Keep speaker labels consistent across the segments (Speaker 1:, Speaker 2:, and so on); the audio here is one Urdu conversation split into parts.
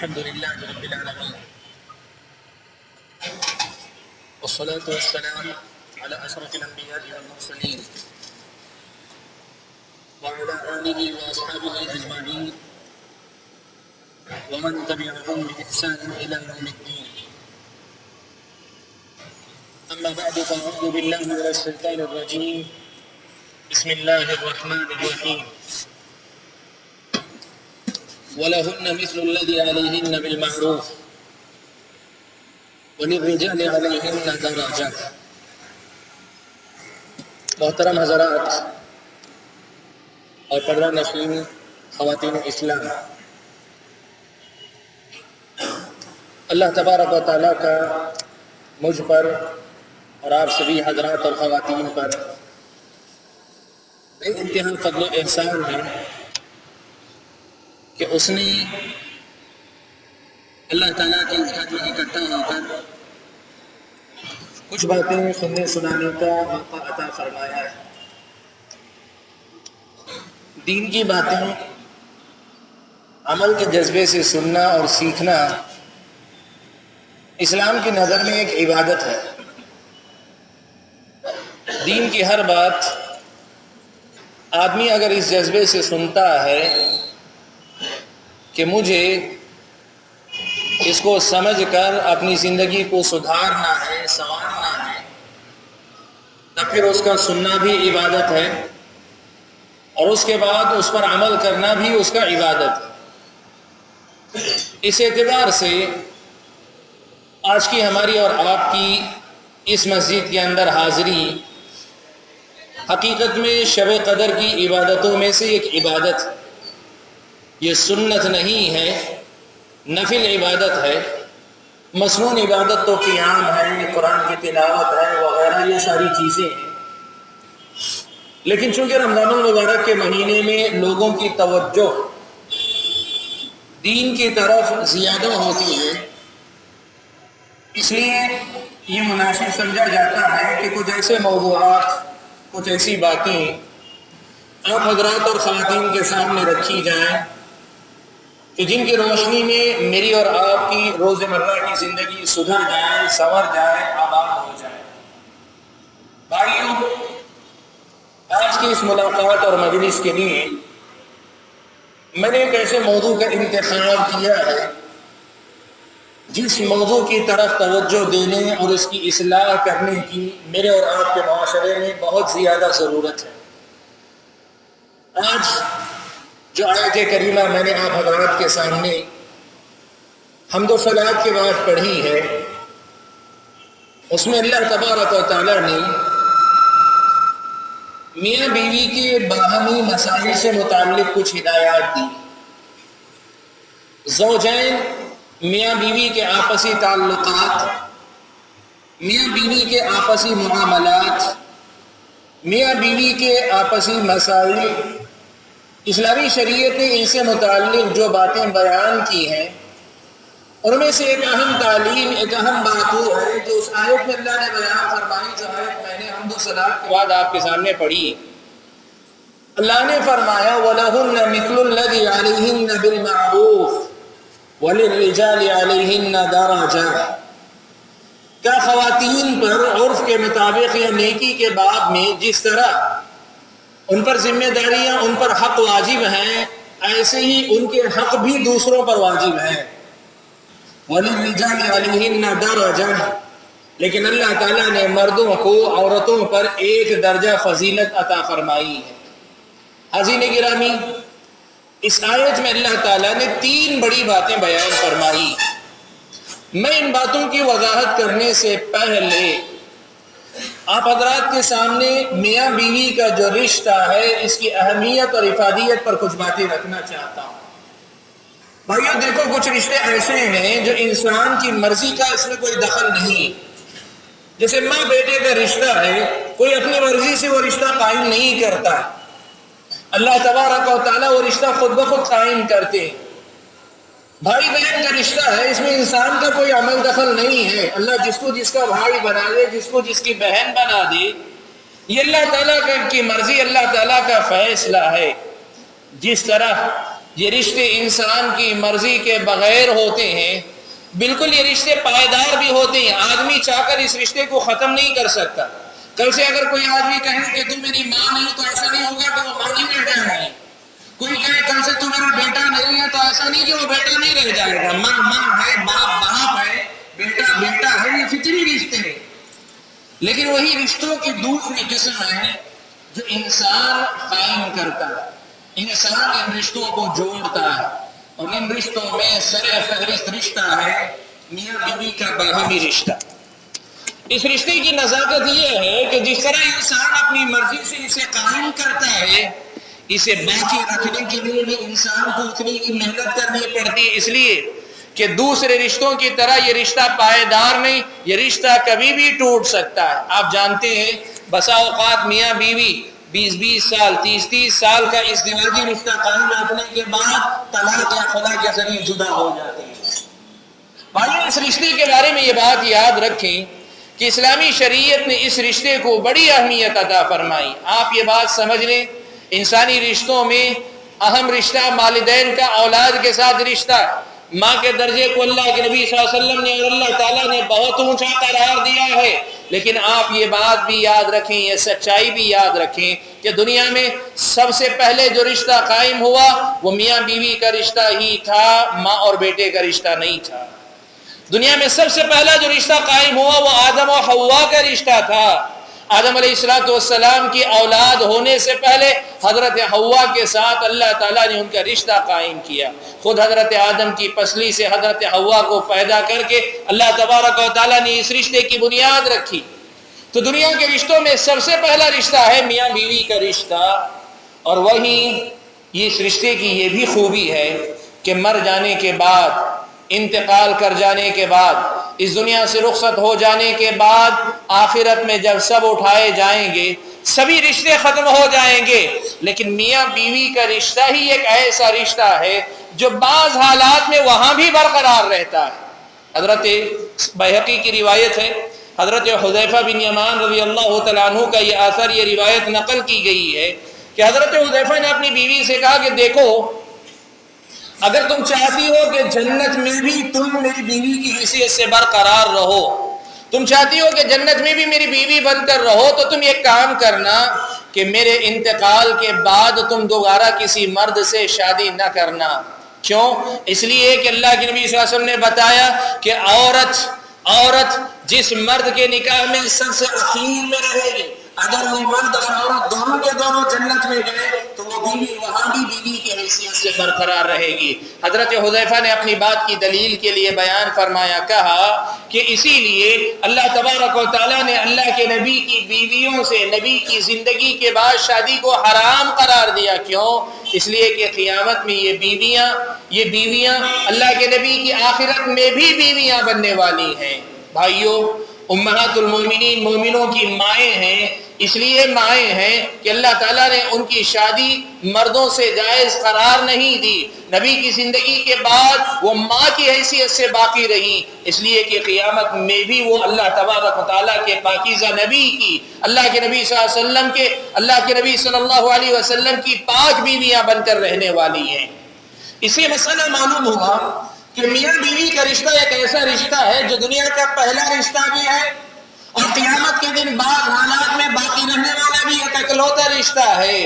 Speaker 1: الحمد لله رب العالمين والصلاة والسلام على أشرف الأنبياء والمرسلين وعلى آله وأصحابه أجمعين ومن تبعهم بإحسان إلى يوم الدين. أما بعد فأعوذ بالله من الشيطان الرجيم. بسم الله الرحمن الرحيم. وَلَهُنَّ مِثْلُ الَّذِي عَلَيْهِنَّ بِالْمَعْرُوفِ وَلِلرِّجَالِ عَلَيْهِنَّ دَرَجَةٌ. محترم حضرات اور پردہ نشین خواتین اسلام، اللہ تبارک و تعالیٰ کا مجھ پر اور آپ سبھی حضرات اور خواتین پر ایک انتہا فضل و احسان ہے کہ اس نے اللہ تعالیٰ کے ساتھ میں اکٹھا ہو کر کچھ باتیں سننے سنانے کا موقع عطا فرمایا ہے. دین کی باتیں عمل کے جذبے سے سننا اور سیکھنا اسلام کی نظر میں ایک عبادت ہے. دین کی ہر بات آدمی اگر اس جذبے سے سنتا ہے کہ مجھے اس کو سمجھ کر اپنی زندگی کو سدھارنا ہے، سنوارنا ہے، تب پھر اس کا سننا بھی عبادت ہے اور اس کے بعد اس پر عمل کرنا بھی اس کا عبادت ہے. اس اعتبار سے آج کی ہماری اور آپ کی اس مسجد کے اندر حاضری حقیقت میں شب قدر کی عبادتوں میں سے ایک عبادت ہے. یہ سنت نہیں ہے، نفل عبادت ہے. مسنون عبادت تو قیام ہے، قرآن کی تلاوت ہے وغیرہ، یہ ساری چیزیں ہیں. لیکن چونکہ رمضان المبارک کے مہینے میں لوگوں کی توجہ دین کی طرف زیادہ ہوتی ہے، اس لیے یہ مناسب سمجھا جاتا ہے کہ کچھ ایسے موضوعات، کچھ ایسی باتیں آپ حضرات اور خواتین کے سامنے رکھی جائیں کہ جن کی روشنی میں میری اور آپ کی روزمرہ کی زندگی سدھر جائے، سنور جائے، آباد ہو جائے. بھائیوں، آج کی اس ملاقات اور مجلس کے لیے میں نے ایک ایسے موضوع کا انتخاب کیا ہے جس موضوع کی طرف توجہ دینے اور اس کی اصلاح کرنے کی میرے اور آپ کے معاشرے میں بہت زیادہ ضرورت ہے. آج جو آیت کریمہ میں نے آپ حضرات کے سامنے حمد و صلوات کے بعد پڑھی ہے، اس میں اللہ تبارک و تعالیٰ نے میاں بیوی کے باہمی مسائل سے متعلق کچھ ہدایات دی. زوجین، میاں بیوی کے آپسی تعلقات، میاں بیوی کے آپسی معاملات، میاں بیوی کے آپسی مسائل، اسلامی شریعت نے ان سے متعلق جو باتیں بیان کی ہیں ان میں سے ایک اہم تعلیم، ایک اہم بات وہ ہے جو اس آیت میں اللہ نے بیان فرمائی. جو آیت میں نے حمد و صلوات کے بعد آپ کے سامنے پڑھی، اللہ نے فرمایا وَلَهُنَّ مِثْلُ الَّذِي عَلَيْهِنَّ بِالْمَعْرُوفِ وَلِلرِّجَالِ عَلَيْهِنَّ دَرَجَةٌ. کیا خواتین پر عرف کے مطابق یا نیکی کے باب میں جس طرح ان پر ذمہ داریاں، ان پر حق واجب ہیں، ایسے ہی ان کے حق بھی دوسروں پر واجب ہیں. وَلِلرِّجَالِ عَلَيْهِنَّ دَرَجَةٌ. لیکن اللہ تعالیٰ نے مردوں کو عورتوں پر ایک درجہ فضیلت عطا فرمائی ہے. حاضرین گرامی، اس آیت میں اللہ تعالیٰ نے 3 بڑی باتیں بیان فرمائی. میں ان باتوں کی وضاحت کرنے سے پہلے آپ حضرات کے سامنے میاں بیوی کا جو رشتہ ہے اس کی اہمیت اور افادیت پر کچھ باتیں رکھنا چاہتا ہوں. بھائیو دیکھو، کچھ رشتے ایسے ہیں جو انسان کی مرضی کا اس میں کوئی دخل نہیں. جیسے ماں بیٹے کا رشتہ ہے، کوئی اپنی مرضی سے وہ رشتہ قائم نہیں کرتا، اللہ تبارک و تعالیٰ وہ رشتہ خود بخود قائم کرتے. بھائی بہن کا رشتہ ہے، اس میں انسان کا کوئی عمل دخل نہیں ہے. اللہ جس کو جس کا بھائی بنا دے، جس کو جس کی بہن بنا دے، یہ اللہ تعالیٰ کی مرضی، اللہ تعالیٰ کا فیصلہ ہے. جس طرح یہ رشتے انسان کی مرضی کے بغیر ہوتے ہیں، بالکل یہ رشتے پائیدار بھی ہوتے ہیں، آدمی چاہ کر اس رشتے کو ختم نہیں کر سکتا۔ کل سے اگر کوئی آدمی کہے کہ تم میری ماں نہیں تو ایسا نہیں ہوگا کہ وہ ماں نہیں رہ جائے گی، کوئی کہے کل سے تم میرا بیٹا نہیں ہے تو ایسا نہیں کہ وہ بیٹا نہیں رہ جائے گا۔ ماں ماں ہے، باپ باپ ہے، بیٹا بیٹا ہے، یہ فطری رشتے ہیں۔ لیکن وہی رشتوں کی دوسری قسم ہے جو انسان قائم کرتا ہے، انسان ان رشتوں کو جوڑتا ہے، اور ان رشتوں میں سر فہرست رشتہ ہے میاں بیوی کا باہمی رشتہ۔ اس رشتے کی نزاکت یہ ہے کہ جس طرح انسان اپنی مرضی سے اسے قائم کرتا ہے، اسے باقی رکھنے کے لیے بھی انسان کو اتنی کی محنت کرنی پڑتی ہے، اس لیے کہ دوسرے رشتوں کی طرح یہ رشتہ پائیدار نہیں، یہ رشتہ کبھی بھی ٹوٹ سکتا ہے۔ آپ جانتے ہیں بسا اوقات میاں بیوی 20 سال 30 سال کا ازدواجی رشتہ قائم رکھنے کے بعد طلاق یا خلا کے ذریعے جدا ہو جاتے ہیں۔ بھائیو، اس رشتے کے بارے میں یہ بات یاد رکھیں کہ اسلامی شریعت نے اس رشتے کو بڑی اہمیت عطا فرمائی۔ آپ یہ بات سمجھ لیں، انسانی رشتوں میں اہم رشتہ والدین کا اولاد کے ساتھ رشتہ، ماں کے درجے کو اللہ کے نبی صلی اللہ علیہ وسلم نے اور اللہ تعالیٰ نے بہت اونچا قرار دیا ہے۔ لیکن آپ یہ بات بھی یاد رکھیں، یہ سچائی بھی یاد رکھیں کہ دنیا میں سب سے پہلے جو رشتہ قائم ہوا وہ میاں بیوی کا رشتہ ہی تھا، ماں اور بیٹے کا رشتہ نہیں تھا۔ دنیا میں سب سے پہلا جو رشتہ قائم ہوا وہ آدم و حوا کا رشتہ تھا۔ آدم علیہ السلام کی اولاد ہونے سے پہلے حضرت حوا کے ساتھ اللہ تعالیٰ نے ان کا رشتہ قائم کیا۔ خود حضرت آدم کی پسلی سے حضرت حوا کو پیدا کر کے اللہ تبارک و تعالیٰ نے اس رشتے کی بنیاد رکھی۔ تو دنیا کے رشتوں میں سب سے پہلا رشتہ ہے میاں بیوی کا رشتہ، اور وہیں اس رشتے کی یہ بھی خوبی ہے کہ مر جانے کے بعد، انتقال کر جانے کے بعد، اس دنیا سے رخصت ہو جانے کے بعد، آخرت میں جب سب اٹھائے جائیں گے سبھی رشتے ختم ہو جائیں گے، لیکن میاں بیوی کا رشتہ ہی ایک ایسا رشتہ ہے جو بعض حالات میں وہاں بھی برقرار رہتا ہے۔ حضرت بیہقی کی روایت ہے، حضرت حذیفہ بن یمان رضی اللہ تعالیٰ عنہ کا یہ اثر، یہ روایت نقل کی گئی ہے کہ حضرت حذیفہ نے اپنی بیوی سے کہا کہ دیکھو، اگر تم چاہتی ہو کہ جنت میں بھی تم میری بیوی کی حیثیت سے برقرار رہو، تم چاہتی ہو کہ جنت میں بھی میری بیوی بن کر رہو، تو تم ایک کام کرنا کہ میرے انتقال کے بعد تم دوبارہ کسی مرد سے شادی نہ کرنا۔ کیوں؟ اس لیے کہ اللہ کے نبی صلی اللہ علیہ وسلم نے بتایا کہ عورت جس مرد کے نکاح میں سب سے اخیر میں رہے گی، اگر وہ مرد اور عورت دونوں کے دونوں جنت میں گئے تو وہ بیوی وہاں بھی بیوی کی حیثیت سے برقرار رہے گی۔ حضرت حذیفہ نے اپنی بات کی دلیل کے لیے بیان فرمایا، کہا کہ اسی لیے اللہ تبارک و تعالیٰ نے اللہ کے نبی کی بیویوں سے نبی کی زندگی کے بعد شادی کو حرام قرار دیا۔ کیوں؟ اس لیے کہ قیامت میں یہ بیویاں اللہ کے نبی کی آخرت میں بھی بیویاں بننے والی ہیں۔ بھائیو، امہات المومنین مومنوں کی مائیں ہیں، اس لیے مائیں ہیں کہ اللہ تعالیٰ نے ان کی شادی مردوں سے جائز قرار نہیں دی، نبی کی زندگی کے بعد وہ ماں کی حیثیت سے باقی رہی، اس لیے کہ قیامت میں بھی وہ اللہ تبارک و تعالیٰ کے پاکیزہ نبی کی، اللہ کے نبی صلی اللہ علیہ وسلم کے، اللہ کے نبی صلی اللہ علیہ وسلم کی پاک بیویاں بن کر رہنے والی ہیں۔ اسی مسئلہ معلوم ہوا کہ میاں بیوی کا رشتہ ایک ایسا رشتہ ہے جو دنیا کا پہلا رشتہ بھی ہے، اور قیامت کے دن بعد حالات میں باقی رہنے والا بھی ایک اکلوتا رشتہ ہے۔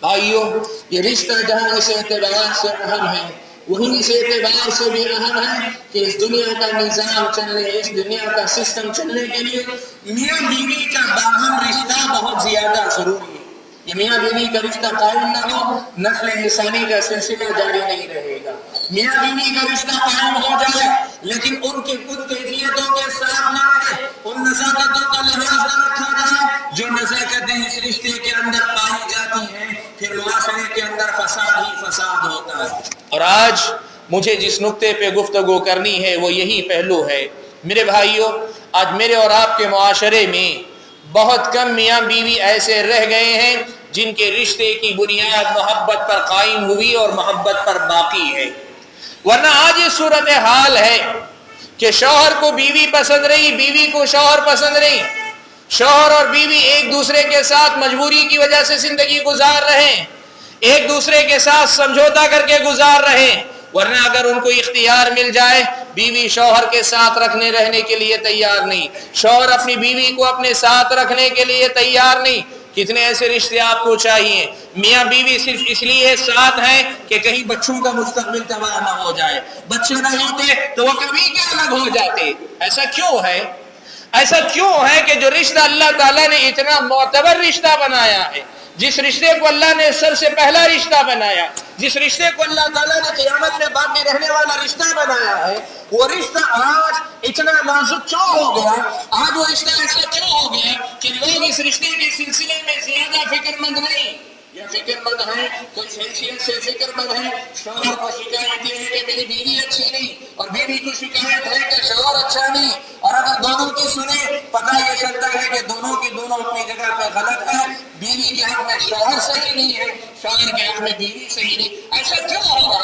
Speaker 1: بھائیو، یہ رشتہ جہاں اس اعتبار سے اہم ہے، وہیں اس اعتبار سے بھی اہم ہے کہ اس دنیا کا نظام چلنے، اس دنیا کا سسٹم چلنے کے لیے میاں بیوی کا باہم رشتہ بہت زیادہ ضروری ہے۔ یہ میاں بیوی کا رشتہ قائم نہ ہو، نسل انسانی کا سلسلہ جاری نہیں رہے گا۔ میاں بیوی کا رشتہ قائم ہو جائے لیکن ان کی خود کیفیتوں کے ساتھ نہ رہے، ان نزاکتوں کا لحاظ نہ رکھا جائے جو نزاکتیں اس رشتے کے اندر پائی جاتی ہیں، پھر معاشرے کے اندر فساد ہی فساد ہوتا ہے۔ اور آج مجھے جس نقطے پہ گفتگو کرنی ہے وہ یہی پہلو ہے۔ میرے بھائیوں، آج میرے اور آپ کے معاشرے میں بہت کم میاں بیوی ایسے رہ گئے ہیں جن کے رشتے کی بنیاد محبت پر قائم ہوئی اور محبت پر باقی ہے، ورنہ آج یہ صورتحال ہے کہ شوہر کو بیوی پسند رہی، بیوی کو شوہر پسند رہی، شوہر اور بیوی ایک دوسرے کے ساتھ مجبوری کی وجہ سے زندگی گزار رہے ہیں، ایک دوسرے کے ساتھ سمجھوتا کر کے گزار رہے، ورنہ اگر ان کو اختیار مل جائے بیوی شوہر کے ساتھ رہنے کے لیے تیار نہیں، شوہر اپنی بیوی کو اپنے ساتھ رکھنے کے لیے تیار نہیں۔ کتنے ایسے رشتے آپ کو چاہیے میاں بیوی صرف اس لیے ساتھ ہیں کہ کہیں بچوں کا مستقبل تباہ نہ ہو جائے، بچے نہ ہوتے تو وہ کبھی کیا الگ ہو جاتے۔ ایسا کیوں ہے؟ ایسا کیوں ہے کہ جو رشتہ اللہ تعالیٰ نے اتنا معتبر رشتہ بنایا ہے، جس رشتے کو اللہ نے سب سے پہلا رشتہ بنایا، جس رشتے کو اللہ تعالیٰ نے قیامت میں باقی رہنے والا رشتہ بنایا ہے، وہ رشتہ آج اتنا نازک کیوں ہو گیا؟ آج وہ رشتہ ایسا کیوں ہو گیا کہ لوگ اس رشتے کے سلسلے میں زیادہ فکر مند نہیں یا فکر مند ہے، کچھ حیثیت سے فکر مند ہے۔ شوہر کو شکایت یہ ہے کہ میری بیوی اچھی نہیں، اور بیوی کو شکایت ہے کہ شوہر اچھا نہیں، اور اگر دونوں کی سنیں پتہ یہ چلتا ہے کہ دونوں کی دونوں اپنی جگہ پہ غلط ہے، بیوی کے حق میں شوہر صحیح نہیں ہے، شوہر کے حق میں بیوی صحیح نہیں۔ ایسا کیوں ہوگا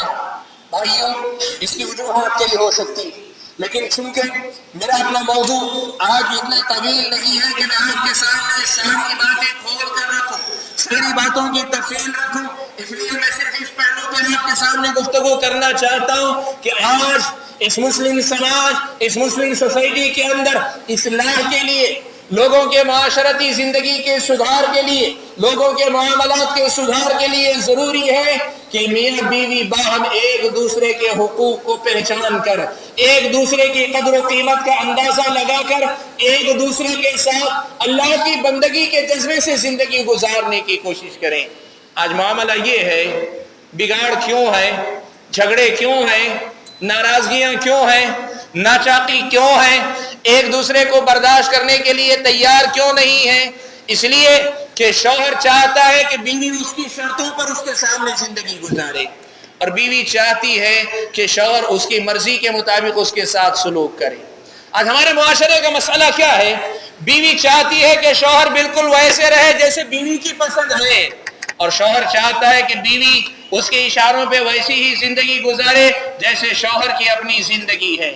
Speaker 1: بھائیوں؟ اس کی وجوہات کئی ہو سکتی، لیکن چونکہ میرا اپنا موضوع آج اتنا طویل نہیں ہے کہ میں آپ کے سامنے ساری باتیں کھول کر رکھوں، ساری باتوں کی تفصیل رکھوں، اس لیے میں صرف اس پہلو پر آپ کے سامنے گفتگو کرنا چاہتا ہوں کہ آج اس مسلم سماج، اس مسلم سوسائٹی کے اندر اصلاح کے لیے، لوگوں کے معاشرتی زندگی کے سدھار کے لیے، لوگوں کے معاملات کے سدھار کے لیے ضروری ہے کہ میاں بیوی باہم ایک دوسرے کے حقوق کو پہچان کر، ایک دوسرے کی قدر و قیمت کا اندازہ لگا کر، ایک دوسرے کے ساتھ اللہ کی بندگی کے جذبے سے زندگی گزارنے کی کوشش کریں۔ آج معاملہ یہ ہے، بگاڑ کیوں ہے، جھگڑے کیوں ہیں، ناراضگیاں کیوں ہیں، ناچاقی کیوں ہیں، ایک دوسرے کو برداشت کرنے کے لیے تیار کیوں نہیں ہے؟ اس لیے کہ شوہر چاہتا ہے کہ بیوی اس کی شرطوں پر اس کے سامنے زندگی گزارے، اور بیوی چاہتی ہے کہ شوہر اس کی مرضی کے مطابق اس کے ساتھ سلوک کرے۔ آج ہمارے معاشرے کا مسئلہ کیا ہے؟ بیوی چاہتی ہے کہ شوہر بالکل ویسے رہے جیسے بیوی کی پسند ہے، اور شوہر چاہتا ہے کہ بیوی اس کے اشاروں پہ ویسی ہی زندگی گزارے جیسے شوہر کی اپنی زندگی ہے۔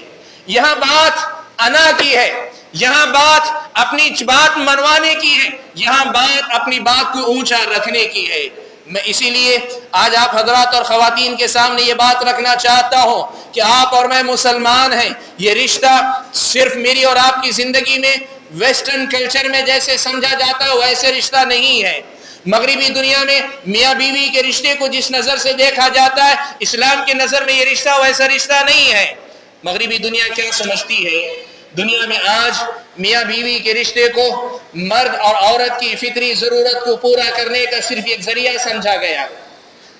Speaker 1: یہاں بات انا کی ہے، یہاں بات اپنی بات منوانے کی ہے، یہاں بات اپنی بات کو اونچا رکھنے کی ہے۔ میں اسی لیے آج آپ حضرات اور خواتین کے سامنے یہ بات رکھنا چاہتا ہوں کہ آپ اور میں مسلمان ہیں، یہ رشتہ صرف میری اور آپ کی زندگی میں ویسٹرن کلچر میں جیسے سمجھا جاتا ہے ویسے رشتہ نہیں ہے۔ مغربی دنیا میں میاں بیوی کے رشتے کو جس نظر سے دیکھا جاتا ہے، اسلام کی نظر میں یہ رشتہ ویسا رشتہ نہیں ہے۔ مغربی دنیا کیا سمجھتی ہے؟ دنیا میں آج میاں بیوی کے رشتے کو مرد اور عورت کی فطری ضرورت کو پورا کرنے کا صرف ایک ذریعہ سمجھا گیا۔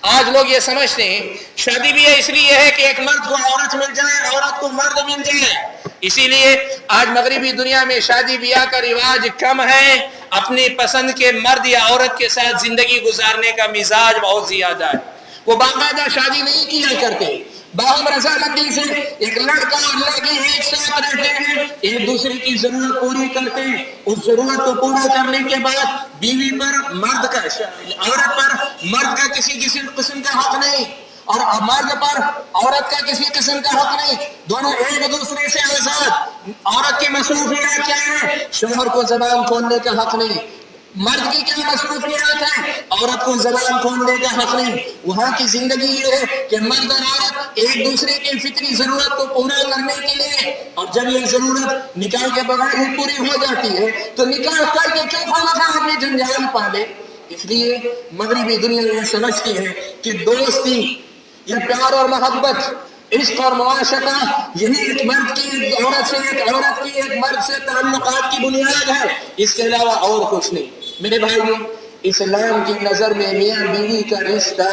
Speaker 1: آج لوگ یہ سمجھتے ہیں شادی بھی اس لیے ہے کہ ایک مرد کو عورت مل جائے، عورت کو مرد مل جائے، اسی لیے آج مغربی دنیا میں شادی بیاہ کا رواج کم ہے، اپنی پسند کے مرد یا عورت کے ساتھ زندگی گزارنے کا مزاج بہت زیادہ ہے۔ وہ باقاعدہ شادی نہیں کیا کرتے، باہم رضامندی سے ایک لڑکا اور لڑکی ایک ساتھ رہتے ہیں، ایک دوسرے کی ضرورت پوری کرتے ہیں، اس ضرورت کو پورا کرنے کے بعد بیوی پر مرد کا، عورت پر مرد کا کسی قسم کا حق نہیں، اور مرد پر عورت کا کسی قسم کا حق نہیں، دونوں ایک دوسرے سے آزاد۔ عورت کی مصروفیات کیا ہے؟ شوہر کو زبان کھولنے کا حق نہیں۔ مرد کی کیا مصروفیات ہے؟ عورت کو زبان کھولنے کا حق نہیں۔ وہاں کی زندگی یہ ہے کہ مرد اور عورت ایک دوسرے کی فطری ضرورت کو پورا کرنے کے لیے، اور جب یہ ضرورت نکاح کے بغیر ہی پوری ہو جاتی ہے تو نکاح کر کے کیوں خواہ اپنی جنجال پالے؟ اس لیے مغربی دنیا یہ سمجھتی ہے کہ دوستی، یہ پیار اور محبت، عشق اور معاشقہ، یہی ایک مرد کی ایک عورت سے، ایک عورت کی ایک مرد سے تعلقات کی بنیاد ہے، اس کے علاوہ اور کچھ نہیں۔ میرے بھائیوں، اسلام کی نظر میں میاں بیوی کا رشتہ،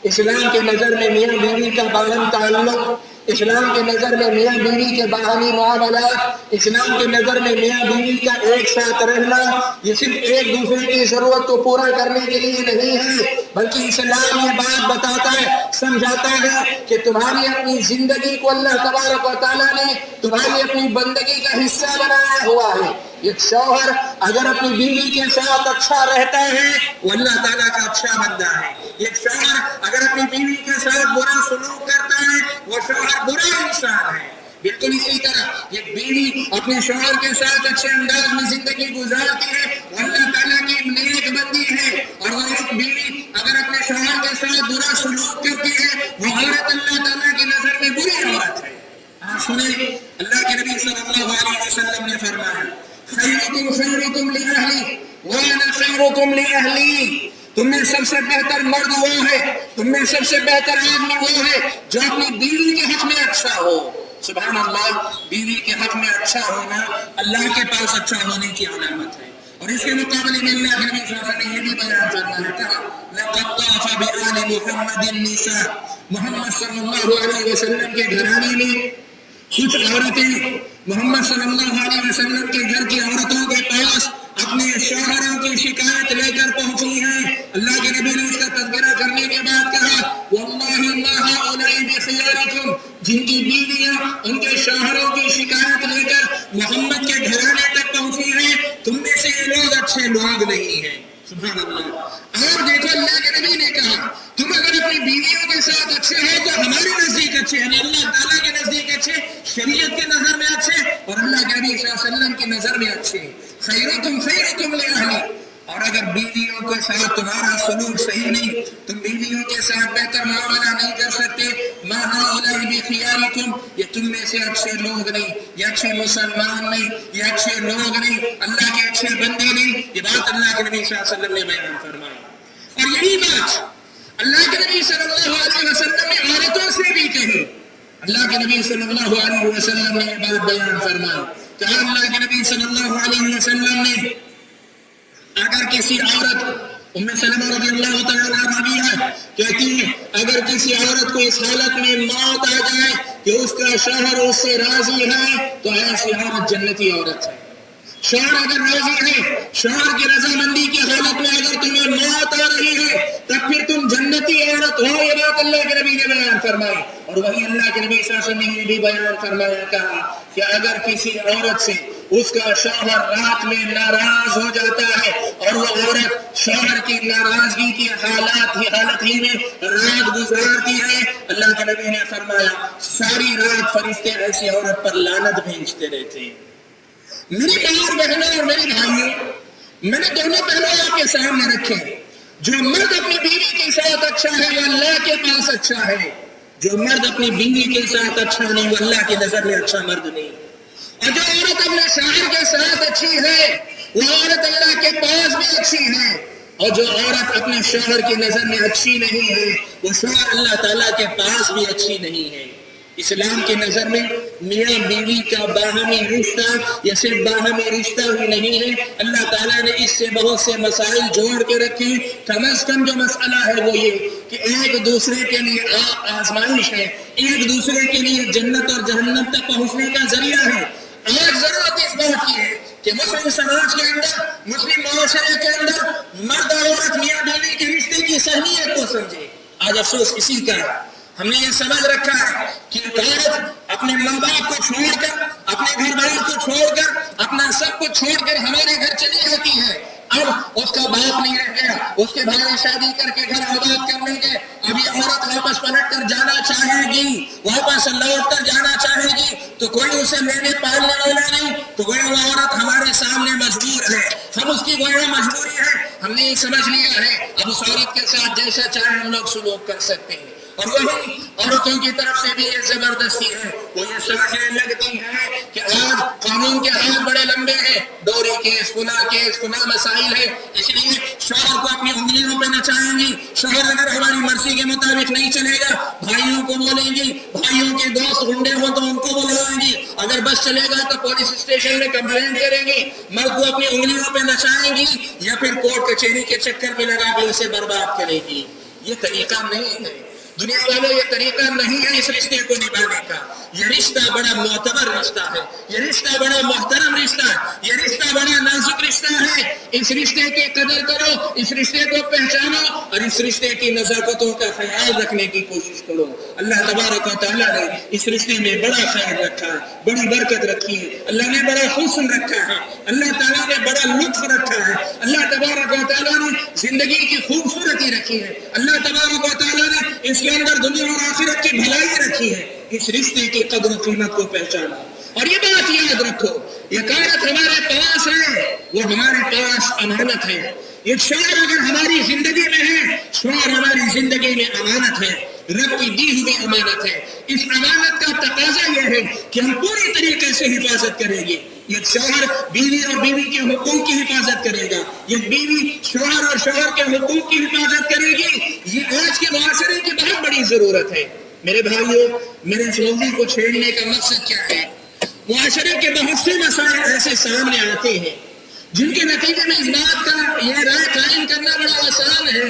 Speaker 1: اسلام کی نظر میں میاں بیوی کا باہم تعلق، اسلام کی نظر میں میاں بیوی کے باہمی معاملات، اسلام کی نظر میں میاں بیوی کا ایک ساتھ رہنا، یہ صرف ایک دوسرے کی ضرورت کو پورا کرنے کے لیے نہیں ہے، بلکہ اسلام یہ بات بتاتا ہے، سمجھاتا ہے کہ تمہاری اپنی زندگی کو اللہ تبارک و تعالیٰ نے تمہاری اپنی بندگی کا حصہ بنایا ہوا ہے۔ ایک شوہر اگر اپنی بیوی کے ساتھ اچھا رہتا ہے وہ اللہ تعالیٰ کا اچھا بندہ ہے۔ ایک شوہر اگر اپنی بیوی کے ساتھ برا سلوک کرتا ہے وہ شوہر برا انسان ہے۔ بالکل اسی طرح ایک بیوی اپنے شوہر کے ساتھ اچھے انداز میں زندگی گزارتی ہے وہ اللہ تعالیٰ کی نیک بندی ہے، اور وہ ایک بیوی اگر اپنے شوہر برا سلوک کرتی ہے وہ عورت اللہ تعالیٰ کی نظر میں بری عورت ہے۔ آپ سنیں اللہ کے نبی صلی اللہ علیہ وسلم نے فرمایا خیرکم خیرکم لأہلی وانا خیرکم لأہلی، تم میں سب سے بہتر مرد وہ ہے، تم میں سب سے بہتر آدمی وہ ہے جو اپنی بیوی کے حق میں اچھا ہو۔ سبحان اللہ، بیوی کے حق میں اچھا ہونا اللہ کے پاس اچھا ہونے کی علامت ہے۔ اور اس کے مقابلے میں اللہ کے نبی صلی اللہ علیہ وسلم نے یہ بھی بیان فرمایا کہا لَقَدْ طَافَ بِآلِ مُحَمَّدٍ النِّسَاءُ، محمد صلی اللہ علیہ وسلم کے گھرانے میں کچھ عورتیں محمد صلی اللہ علیہ وسلم کے گھر کی عورتوں کے پاس اپنے شوہروں کی شکایت لے کر پہنچی ہیں۔ اللہ کے نبی نے اس کا تذکرہ کرنے کے بعد کہا وَاللَّهِ مَا هَؤُلَاءِ بِخِيَارِكُمْ، جن کی بیویاں ان کے شوہروں کی شکایت لے کر محمد کے گھرانے تک پہنچی ہیں، تم میں سے یہ لوگ اچھے لوگ نہیں ہیں۔ سبحان اللہ۔ اور دیکھو اللہ کے نبی نے کہا تم اگر اپنی بیویوں کے ساتھ اچھے ہو تو ہمارے نزدیک اچھے ہیں، اللہ تعالیٰ کے نزدیک اچھے، شریعت کے نظر میں اچھے، اور اللہ کے نبی صلی اللہ علیہ وسلم کی نظر میں اچھے۔ خیرکم خیرکم لأہلی، اور اگر بیویوں کے ساتھ تمہارا سلوک صحیح نہیں، تم بیویوں کے ساتھ بہتر معاملہ نہیں کر سکتے، ما هؤلاء بخیارکم، یہ تم میں سے اچھے لوگ نہیں، یہ اچھے مسلمان نہیں، یہ اچھے لوگ نہیں، اللہ کے اچھے بندے نہیں۔ یہ بات اللہ کے نبی صلی اللہ علیہ وسلم نے بیان فرمائی، اور یہی بات اللہ کے نبی صلی اللہ علیہ وسلم نے عورتوں سے بھی کہی۔ اللہ کے نبی صلی اللہ علیہ وسلم نے یہ بات بیان فرمائی، کہا اللہ کے نبی صلی اللہ علیہ وسلم نے اگر کسی عورت، ام سلمہ رضی اللہ تعالیٰ عنہا بھی ہے کہتی ہے اگر کسی عورت کو اس حالت میں موت آ جائے کہ اس کا شوہر اس سے راضی ہے تو ایسی عورت جنتی عورت ہے۔ شوہر اگر راضی ہے، شوہر کی رضامندی کی حالت میں اگر تمہیں موت آ رہی ہے تب پھر تم جنتی عورت ہو۔ یہ بات اللہ کے نبی نے بیان فرمائی، اور وہی اللہ کے نبی صلی اللہ علیہ وسلم نے یہ بھی بیان فرمایا کہا کہ اگر کسی عورت سے اس کا شوہر رات میں ناراض ہو جاتا ہے اور وہ عورت شوہر کی ناراضگی کی حالت ہی میں رات گزارتی ہے، اللہ کے نبی نے فرمایا ساری رات فرشتے ایسی عورت پر لعنت بھیجتے رہتے ہیں۔ میری ماں بہنوں اور میری بھائیوں، میں نے دونوں پہلو آپ کے سامنے رکھے۔ جو مرد اپنی بیوی کے ساتھ اچھا ہے وہ اللہ کے پاس اچھا ہے، جو مرد اپنی بیوی کے ساتھ اچھا نہیں وہ اللہ کی نظر میں اچھا مرد نہیں، اور جو عورت اپنے شوہر کے ساتھ اچھی ہے وہ عورت اللہ کے پاس بھی اچھی ہے، اور جو عورت اپنے شوہر کی نظر میں اچھی نہیں ہے وہ شوہر اللہ تعالیٰ کے پاس بھی اچھی نہیں ہے۔ اسلام کی نظر میں میاں بیوی کا باہمی رشتہ یہ صرف باہمی رشتہ ہی نہیں ہے، اللہ تعالیٰ نے اس سے بہت سے مسائل جوڑ کے رکھے۔ کم از کم جو مسئلہ ہے وہ یہ کہ ایک دوسرے کے لیے آزمائش ہے، ایک دوسرے کے لیے جنت اور جہنم تک پہنچنے کا ذریعہ ہے۔ آج ضرورت اس بات کی ہے کہ مسلم سماج کے اندر، مسلم معاشرے کے اندر مرد اور عورت میاں بیوی کے رشتے کی اہمیت کو سمجھے۔ آج افسوس اسی کا ہم نے یہ سمجھ رکھا ہے کہ عورت اپنے ماں باپ کو چھوڑ کر، اپنے گھر بار کو چھوڑ کر، اپنا سب کو چھوڑ کر ہمارے گھر چلی جاتی ہے۔ اب اس کا باپ نہیں رہ گیا، اس کے بھائی شادی کر کے گھر آباد کرنے کے، اب یہ عورت واپس پلٹ کر جانا چاہے گی، واپس لوٹ کر جانا چاہے گی تو کوئی اسے لینے پالنے والا نہیں، تو گویا وہ عورت ہمارے سامنے مجبور ہے، ہم اس کی گویا مجبوری ہے، ہم نے یہ سمجھ لیا ہے اب اس عورت کے ساتھ جیسا چاہے ہم لوگ سلوک کر سکتے ہیں۔ اور وہی عورتوں کی طرف سے بھی یہ زبردستی ہے، وہ یہ سمجھنے لگتی ہے کہ آج قانون کے ہاتھ بڑے لمبے ہیں، ڈوری کیس، فلاں مسائل ہے، اس لیے شوہر کو اپنی انگلیوں پہ نچائیں گی، شوہر اگر ہماری مرضی کے مطابق نہیں چلے گا بھائیوں کو بولیں گی، بھائیوں کے دوست گنڈے ہوں تو ان کو بلائیں گی، اگر بس چلے گا تو پولیس اسٹیشن میں کمپلینٹ کریں گی، مرد کو اپنی انگلیوں پہ نچائیں گی یا پھر کورٹ کچہری کے چکر میں لگا کے اسے برباد کرے گی۔ یہ طریقہ نہیں ہے دنیا والوں، یہ طریقہ نہیں ہے اس رشتے کو نبھانے کا۔ یہ رشتہ بڑا معتبر رشتہ ہے، یہ رشتہ بڑا محترم رشتہ ہے، یہ رشتہ بڑا نازک رشتہ ہے۔ اس رشتے کی قدر کرو، اس رشتے کو پہچانو اور اس رشتے کی نزاکتوں کا خیال رکھنے کی کوشش کرو۔ اللہ تبارک و تعالیٰ نے اس رشتے میں بڑا خیر رکھا ہے، بڑی برکت رکھی ہے، اللہ نے بڑا حسن رکھا ہے، اللہ تعالیٰ نے بڑا لطف رکھا ہے، اللہ تبارک و تعالیٰ نے زندگی کی خوبصورتی رکھی ہے، اللہ تبارک و تعالیٰ نے اس کے اندر دنیا اور آخرت کی بھلائی رکھی ہے۔ اس رشتے کی قدر و قیمت کو پہچانا، اور یہ بات یاد رکھو یہ عورت ہمارے پاس ہے، وہ ہمارے پاس امانت ہے۔ یہ شوہر اگر ہماری زندگی میں ہے، شوہر ہماری زندگی میں امانت ہے، رب کی دی ہوئی امانت ہے۔ اس امانت کا تقاضا یہ ہے کہ ہم پوری طریقے سے حفاظت کریں گے۔ ایک شوہر بیوی اور بیوی کے حقوق کی حفاظت کرے گا، ایک بیوی شوہر اور شوہر کے حقوق کی حفاظت کرے گی۔ یہ آج کے معاشرے کی بہت بڑی ضرورت ہے۔ میرے بھائیوں، میرے اس موضوع کو چھیڑنے کا مقصد کیا ہے؟ معاشرے کے بہت سے مسائل ایسے سامنے آتے ہیں جن کے نتیجے میں اس بات کا یہ رائے قائم کرنا بڑا آسان ہے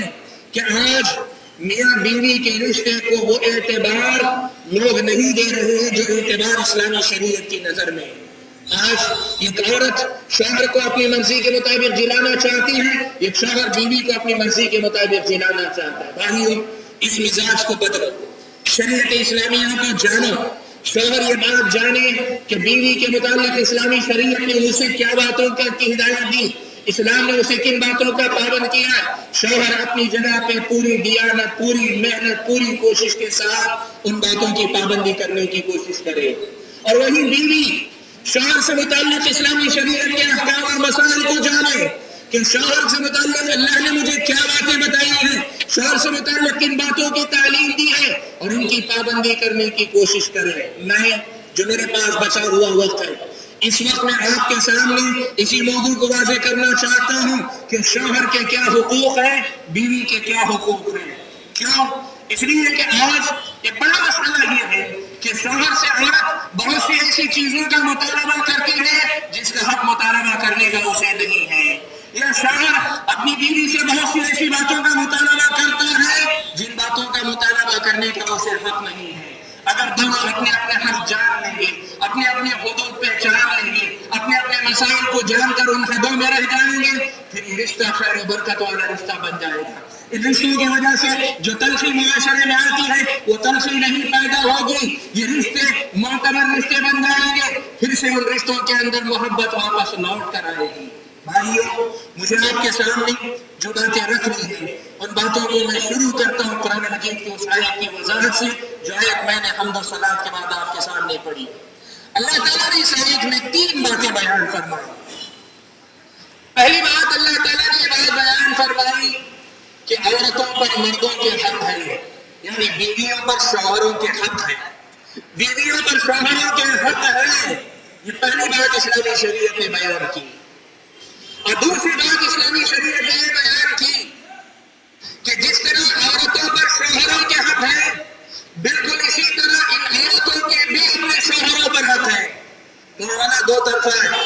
Speaker 1: کہ آج میاں بیوی کے رشتے کو وہ اعتبار لوگ نہیں دے رہے ہیں جو اعتبار اسلامی شریعت کی نظر میں۔ آج ایک عورت شوہر کو اپنی مرضی کے مطابق جلانا چاہتی ہے، ایک شوہر بیوی کو اپنی مرضی کے مطابق جلانا چاہتا ہے۔ بھائیوں، اس مزاج کو بدلو، شریعت اسلامیہ کو جانو۔ شوہر یہ بات جانے کہ بیوی کے متعلق اسلامی شریعت نے اسے کیا باتوں کی ہدایت دی، اسلام نے اسے کن باتوں کا پابند کیا۔ شوہر اپنی جگہ پہ پوری دیانت، پوری محنت، پوری کوشش کے ساتھ ان باتوں کی پابندی کرنے کی کوشش کرے، اور وہی بیوی شوہر سے متعلق اسلامی شریعت کے احکام اور مسائل کو جانے کہ شوہر سے متعلق اللہ نے مجھے کیا باتیں بتائی ہیں، شوہر سے متعلق کن باتوں کی تعلیم دی ہے، اور ان کی پابندی کرنے کی کوشش کرے۔ میں جو میرے پاس بچا ہوا وقت ہے، اس وقت میں آپ کے سامنے اسی موضوع کو واضح کرنا چاہتا ہوں کہ شوہر کے کیا حقوق ہیں، بیوی کے کیا حقوق ہیں۔ کیوں؟ اس لیے کہ آج ایک بڑا مسئلہ یہ ہے کہ شوہر سے عورت بہت سی ایسی چیزوں کا مطالبہ کرتی ہے جس کا حق مطالبہ کرنے کا اسے نہیں ہے، یا شوہر اپنی بیوی سے بہت سی ایسی باتوں کا مطالبہ کرتا ہے جن باتوں کا مطالبہ کرنے کا اسے حق نہیں ہے۔ اگر دونوں اپنے اپنے حق جان لیں گے، اپنے اپنے حدود پہچان لیں گے، اپنے اپنے مسائل کو جان کر ان حدوں میں رہ جائیں گے، پھر یہ رشتہ خیر و برکت والا رشتہ بن جائے گا۔ ان رشتوں کی وجہ سے جو تلخی معاشرے میں آتی ہے وہ تلخی نہیں پیدا ہوگی، یہ رشتے معتبر رشتے بن جائیں گے، پھر سے ان رشتوں کے اندر محبت واپس لوٹ کر آئے گی۔ بھائیوں، مجھے آپ کے سامنے جو باتیں رکھنی ہیں ان باتوں کو میں شروع کرتا ہوں قرآن مجید کی اس آیت کی وضاحت سے، جو آیت میں نے حمد و صلاۃ کے بعد آپ کے سامنے پڑھی۔ اللہ تعالیٰ نے اس آیت میں 3 باتیں بیان فرمائی۔ پہلی بات، اللہ تعالیٰ نے یہ بات بیان فرمائی کہ عورتوں پر مردوں کے حق ہیں، یعنی بیویوں پر شوہروں کے حق ہیں، بیویوں پر شوہروں کے حق ہیں۔ یہ پہلی بات اسلامی شریعت نے بیان کی۔ اور دوسری بات اسلامی شریعت نے یہ بیان کی کہ جس طرح عورتوں پر شوہروں کے حق ہیں، بالکل اسی طرح ان عورتوں کے بھی اپنے شوہروں پر حق ہے۔ معاملہ 2 طرفہ ہے،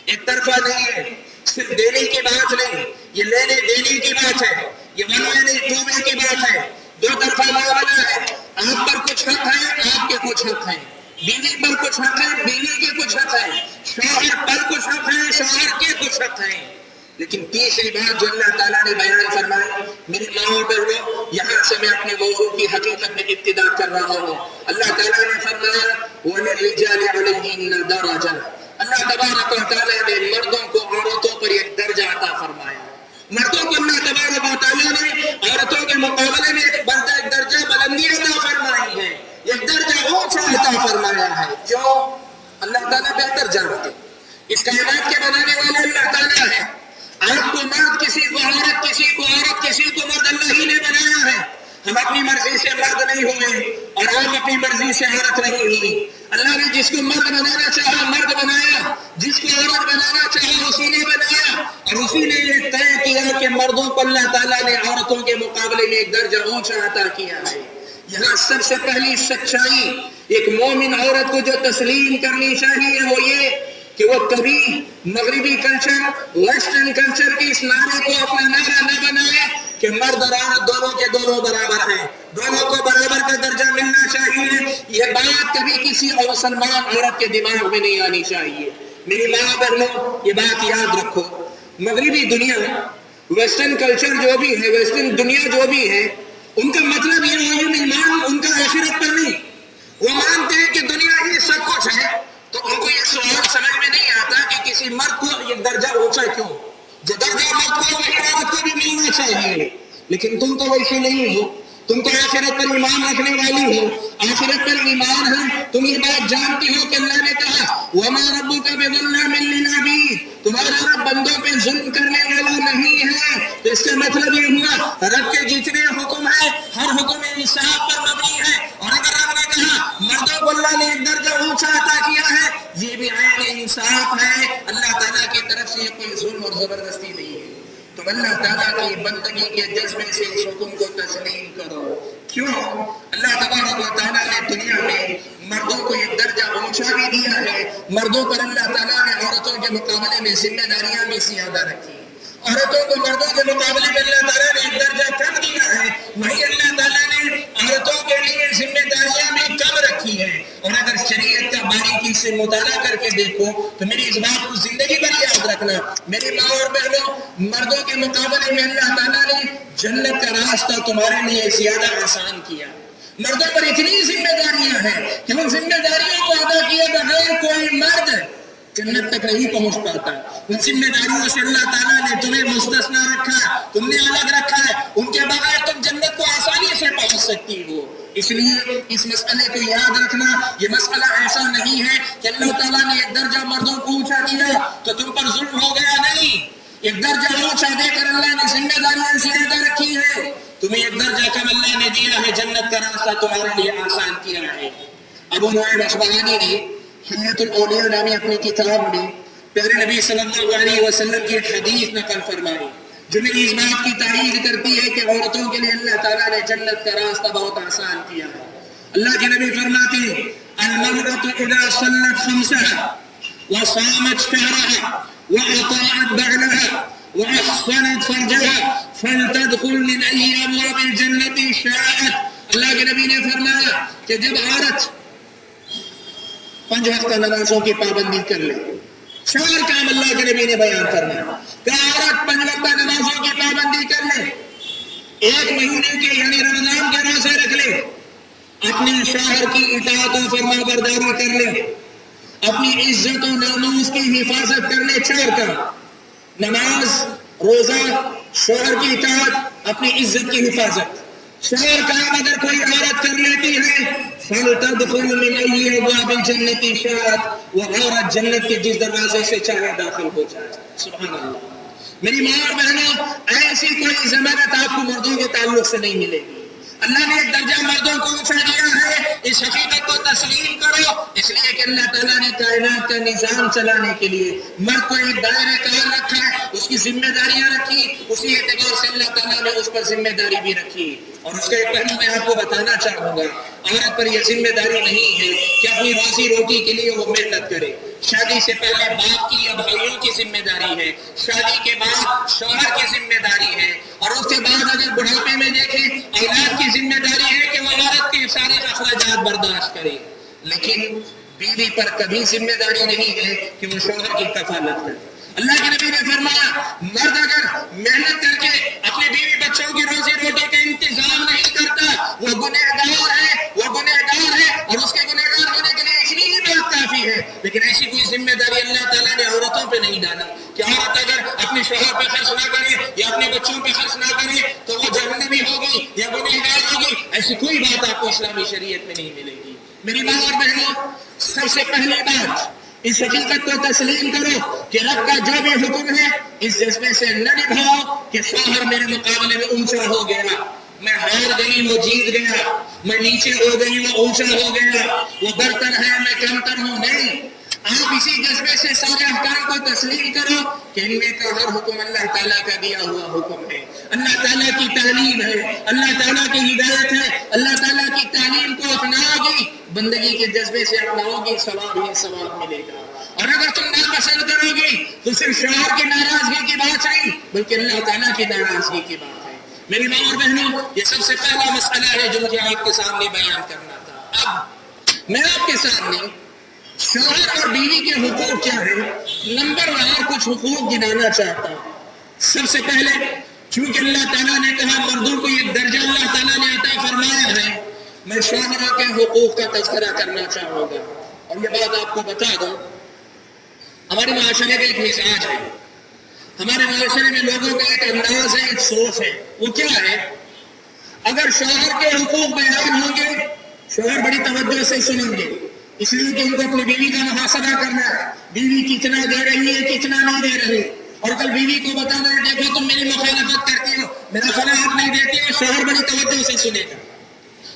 Speaker 1: ایک طرفہ نہیں ہے۔ صرف دینے کی بات نہیں، یہ لینے دینے کی بات ہے، یہ منوانے ٹوبے کی بات ہے۔ 2 طرفہ معاملہ ہے۔ آپ پر کچھ حق ہے، آپ کے کچھ حق ہیں، بیوی پر کچھ حق ہے، بیوی کے کچھ حق ہیں، شوہر پر کچھ حق ہے، شوہر کے کچھ حق ہیں۔ لیکن تیسری بات جو اللہ تعالیٰ نے بیان فرمائی، میری ماؤں بہنوں، یہاں سے میں اپنے موضوع کی حقیقت میں ابتدا کر رہا ہوں۔ اللہ تعالیٰ نے فرمایا وَلِلرِّجَالِ عَلَيْهِنَّ دَرَجَةٌ، اللہ تبارک و تعالیٰ نے مردوں کو عورتوں پر ایک درجہ عطا فرمایا۔ مردوں کو اللہ تبارک و تعالیٰ نے عورتوں کے مقابلے میں ایک درجہ بلندی عطا فرمائی ہے، ایک درجہ اونچا عطا فرمایا ہے، جو اللہ تعالیٰ بہتر جانتے۔ اس کائنات کے بنانے والے اللہ تعالیٰ ہے۔ آپ کو مرد، کسی کو عورت، کسی کو عورت، کسی کو مرد اللہ ہی نے بنایا ہے۔ ہم اپنی مرضی سے مرد نہیں ہوئے اور آپ اپنی مرضی سے عورت نہیں ہوئی۔ اللہ نے جس کو مرد بنانا چاہا مرد بنایا، جس کو عورت بنانا چاہا اسی نے بنایا، اور اسی نے یہ طے کیا کہ مردوں کو اللہ تعالیٰ نے عورتوں کے مقابلے میں ایک درجہ اونچا عطا کیا ہے۔ یہاں سب سے پہلی سچائی ایک مومن عورت کو جو تسلیم کرنی چاہیے وہ یہ کہ وہ کبھی مغربی کلچر، ویسٹرن کلچر کی اس نعرے کو اپنا نعرہ نہ بنائے کہ مرد اور عورت دونوں کے دونوں برابر ہیں، دونوں کو برابر کا درجہ ملنا چاہیے۔ یہ بات کبھی کسی مسلمان عورت کے دماغ میں نہیں آنی چاہیے۔ میری ماں بہنوں، یہ بات یاد رکھو، مغربی دنیا، ویسٹرن کلچر جو بھی ہے، ویسٹرن دنیا جو بھی ہے، ان کا مطلب یہ ہے ایمان ان کا آخرت پر نہیں۔ وہ مانتے ہیں کہ دنیا ہی سب کچھ ہے، تو ان کو یہ سوال سمجھ میں نہیں آتا کہ کسی مرد کو یہ درجہ اونچا کیوں، جو درجہ مرد کو وہی عورت کو بھی ملنا چاہیے۔ لیکن تم تو ویسے نہیں ہو، تم تو آخرت پر ایمان رکھنے والی ہو، آخرت پر ایمان ہے۔ تم یہ بات جانتی ہو کہ اللہ نے کہا وما ربک بظلام للعبید، تمہارا رب بندوں پہ ظلم کرنے والا نہیں ہے۔ تو اس کا مطلب یہ ہوا رب کے جتنے حکم ہیں ہر حکم انصاف پر مبنی ہے، اور اگر رب نے کہا مردوں کو اللہ نے ایک درجہ اونچا عطا کیا ہے، یہ بھی عین انصاف ہے، اللہ تعالیٰ کی طرف سے کوئی ظلم اور زبردستی نہیں ہے۔ تم اللہ تعالیٰ کی بندگی کے جذبے سے اس حکم کو تسلیم کرو۔ کیوں؟ اللہ تبارک و تعالیٰ نے دنیا میں مردوں کو ایک درجہ اونچا بھی دیا ہے، مردوں پر اللہ تعالیٰ نے عورتوں کے مقابلے میں ذمہ داریاں بھی زیادہ رکھی، عورتوں کو مردوں کے مقابلے میں اللہ تعالیٰ نے ایک درجہ کم دیا ہے، وہی اللہ تعالیٰ نے عورتوں کے لیے ذمہ داریاں بھی کم رکھی ہیں۔ اور اگر شریعت کا باریکی سے مطالعہ کر کے دیکھو تو میری اس بات کو زندگی بھر یاد رکھنا، میری ماں اور بہنوں، مردوں کے مقابلے میں اللہ تعالیٰ نے جنت کا راستہ تمہارے لیے زیادہ آسان کیا۔ مردوں پر اتنی ذمہ داریاں ہیں کہ ان ذمہ داریوں کو ادا کیے بغیر کوئی مرد جنت تک نہیں پہنچ پاتا۔ ان ذمہ داریوں سے اللہ تعالیٰ نے تمہیں مستثنا رکھا ہے، تم نے الگ رکھا ہے، ان کے بغیر تم جنت کو آسانی سے پہنچ سکتی ہو۔ اس لیے اس مسئلے کو یاد رکھنا، یہ مسئلہ ایسا نہیں ہے کہ اللہ تعالیٰ نے ایک درجہ مردوں کو اونچا دیا تو تم پر ظلم ہو گیا، نہیں، ایک درجہ اونچا دے کر اللہ نے ذمہ داریاں زیادہ رکھی ہے، تمہیں ایک درجہ کم اللہ نے دیا ہے، جنت کا راستہ تمہارے لیے آسان کیا ہے۔ ابو نعیم اصبہانی نے حلیۃ الاولیاء نامی اپنی کتاب میں پیارے نبی صلی اللہ علیہ وسلم کی ایک حدیث نقل فرمائی جو میری اس بات کی تائید کرتی ہے کہ عورتوں کے لیے اللہ تعالیٰ نے جنت کا راستہ بہت آسان کیا ہے۔ اللہ کے نبی فرماتے ہیں المرأة اذا صلت خمسها وصامت شهرها وأطاعت بعلها وأحصنت فرجها فلتدخل من أي أبواب الجنة شاءت۔ اللہ کے نبی نے فرمایا کہ جب عورت 5 وقت نمازوں کی پابندی کر لے، 4 کام اللہ کے نبی نے بیان کرنا کہ عورت 5 وقت نمازوں کی پابندی کر لے، 1 مہینے کے یعنی رمضان کے روزے رکھ لے، اپنے شوہر کی اطاعت و فرما برداری کر لے، اپنی عزت و ناموس کی حفاظت کر لے، 4 کام، نماز، روزہ، شوہر کی اطاعت، اپنی عزت کی حفاظت، 4 کام اگر کوئی عورت کر لیتی ہے فَلْتَدْخُلْ مِنْ أَيِّ أَبْوَابِ الْجَنَّةِ شَاءَتْ، وہ عورت جنت کے جس دروازے سے چاہے داخل ہو جائے۔ سبحان اللہ۔ میری ماں اور بہنوں، ایسی کوئی ضمانت آپ کو مردوں کے تعلق سے نہیں ملے گی۔ اللہ نے ایک درجہ مردوں کو اونچا دیا ہے، اس حقیقت کو تسلیم کرو، اس لیے کہ اللہ تعالیٰ نے کائنات کا نظام چلانے کے لیے مرد کو ایک دائرہ کار رکھا ہے، اس کی ذمہ داریاں رکھی، اسی اعتبار سے اللہ تعالیٰ نے اس پر ذمہ داری بھی رکھی۔ اور اس کا ایک پہلو میں آپ کو بتانا چاہوں گا، عورت پر یہ ذمہ داری نہیں ہے کہ اپنی روزی روٹی کے لیے وہ محنت کرے۔ شادی سے پہلے باپ کی یا بھائیوں کی ذمہ داری ہے، شادی کے بعد شوہر کی ذمہ داری ہے، اور اس کے بعد اگر بڑھاپے میں دیکھیں اولاد کی ذمہ داری ہے کہ وہ عورت کے سارے اخراجات برداشت کرے، لیکن بیوی پر کبھی ذمہ داری نہیں ہے کہ وہ شوہر کی کفالت کرے۔ اللہ کے نبی نے فرمایا مرد اگر محنت کر کے اپنے بیوی بچوں کی روزی روٹی کا انتظام نہیں کرتا وہ گنہگار ہے، وہ گنہگار ہے، اور اس کے گنہگار ہونے کے لیے اتنی ہی بات کافی ہے۔ لیکن ایسی کوئی ذمہ داری اللہ تعالیٰ نے عورتوں پہ نہیں ڈالی کہ عورت اگر اپنے شوہر پہ خرچ نہ کرے یا اپنے بچوں پہ خرچ نہ کرے تو وہ جہنمی ہوگی یا گنہگار ہوگی، ایسی کوئی بات آپ کو اسلامی شریعت میں نہیں ملے گی۔ میری ماں اور بہنوں، سب سے پہلی بات اس حقیقت کو تسلیم کرو کہ رب کا جو بھی حکم ہے اس جذبے سے نہ نبھاؤ کہ شوہر میرے مقابلے میں اونچا ہو گیا، میں ہار گئی وہ جیت گیا، میں نیچے ہو گئی وہ اونچا ہو گیا، وہ برتر ہے میں کمتر ہوں، نہیں۔ آپ اسی جذبے سے سارے احکام کو تسلیم کرو کہ ان میں کا ہر حکم اللہ تعالیٰ کا دیا ہوا حکم ہے، اللہ تعالیٰ کی تعلیم ہے، اللہ تعالیٰ کی ہدایت ہے، اللہ تعالیٰ کی تعلیم کو اپناؤ گی، بندگی کے جذبے سے اپناؤ گی، ثواب ہی ثواب ملے گا۔ اور اگر تم ناپسند کرو گی تو صرف شوہر کی ناراضگی کی بات نہیں بلکہ اللہ تعالیٰ کی ناراضگی کی بات ہے۔ میری ماں اور بہنوں، یہ سب سے پہلا مسئلہ ہے جو مجھے آپ کے سامنے بیان کرنا تھا۔ اب میں آپ کے سامنے شوہر اور بیوی کے حقوق کیا ہے، نمبر وار کچھ حقوق گنانا چاہتا ہوں۔ سب سے پہلے چونکہ اللہ تعالیٰ نے کہا مردوں کو یہ درجہ اللہ تعالیٰ نے عطا فرمایا ہے، میں شوہروں کے حقوق کا تذکرہ کرنا چاہوں گا۔ اور یہ بات آپ کو بتا دوں، ہمارے معاشرے کا ایک مزاج ہے، ہمارے معاشرے میں لوگوں کا ایک انداز ہے، ایک سوچ ہے، وہ کیا ہے، اگر شوہر کے حقوق بیان ہوں گے شوہر بڑی توجہ سے سنیں گے، اس لیے کہ ان کو اپنی بیوی کا محاسبہ کرنا ہے، بیوی کتنا دے رہی ہے کتنا نہیں دے رہی، اور کل بیوی کو بتانا ہے دیکھو تم میری مخالفت کرتی ہو، میرا فلاں حق نہیں دیتی ہو، شوہر بڑی توجہ سے سنے گا،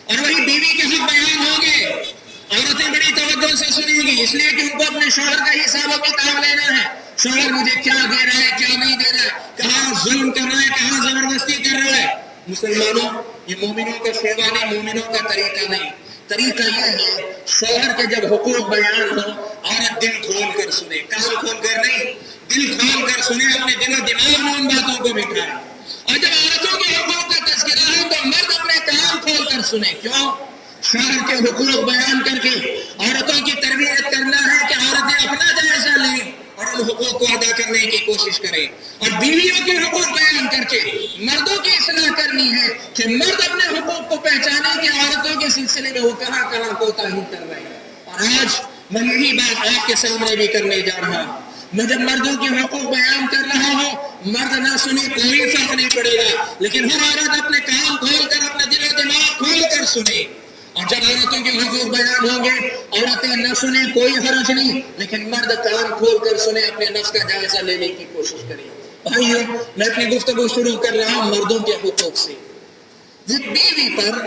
Speaker 1: اور وہی بیوی کے حق بیان ہوں گے عورتیں بڑی توجہ سے سنیں گی، اس لیے کہ ان کو اپنے شوہر کا حساب و کتاب لینا ہے، شوہر مجھے کیا دے رہا ہے کیا نہیں دے رہا ہے، کہاں ظلم کر رہا ہے کہاں زبردستی کر رہا ہے۔ مسلمانوں یہ مومنوں کا شیوا نہیں، مومنوں کا طریقہ نہیں، طریقہ یہ ہے شوہر کے جب حقوق بیان ہو عورت دل کھول کر سنے، کان کھول کر نہیں، دل کھول کر سنے، اپنے دل و دماغ میں ان باتوں کو بٹھائے، اور جب عورتوں کے حقوق کا تذکرہ ہے تو مرد اپنے کان کھول کر سنے۔ کیوں؟ شوہر کے حقوق بیان کر کے عورتوں کی تربیت کرنا ہے کہ عورتیں اپنا جائزہ لیں اور ان حقوق کو ادا کرنے کی کوشش کریں، اور بیویوں کے حقوق بیان کر کے مردوں کی اصلاح کرنی ہے کہ مرد اپنے حقوق کو پہچانے کہ عورتوں کے سلسلے میں وہ کہاں کہاں کوتاہی کر رہے ہیں۔ اور آج میں یہی بات آپ کے سامنے بھی کرنے جا رہا ہوں، میں جب مردوں کے حقوق بیان کر رہا ہوں، مرد نہ سنے کوئی فرق نہیں پڑے گا، لیکن ہر عورت اپنے کان کھول کر اپنا دل و دماغ کھول کر سنے، اور جب عورتوں کے حقوق بیان ہوں گے عورتیں نہ سنیں کوئی حرج نہیں، لیکن مرد کان کھول کر سنیں، اپنے نفس کا جائزہ لینے کی کوشش کریں۔ بھائیو میں اپنی گفتگو شروع کر رہا ہوں مردوں کے حقوق سے۔ بیوی پر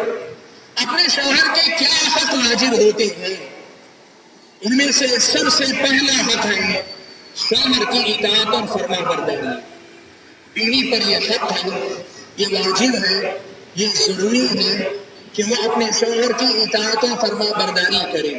Speaker 1: اپنے شوہر کے کیا حق واجب ہوتے ہیں، ان میں سے سب سے پہلا حق ہے شوہر کی اطاعت اور فرما برداری۔ بیوی پر یہ حق ہے، یہ واجب ہے، یہ ضروری ہے کہ وہ اپنے شوہر کی اطاعت و فرما برداری کرے۔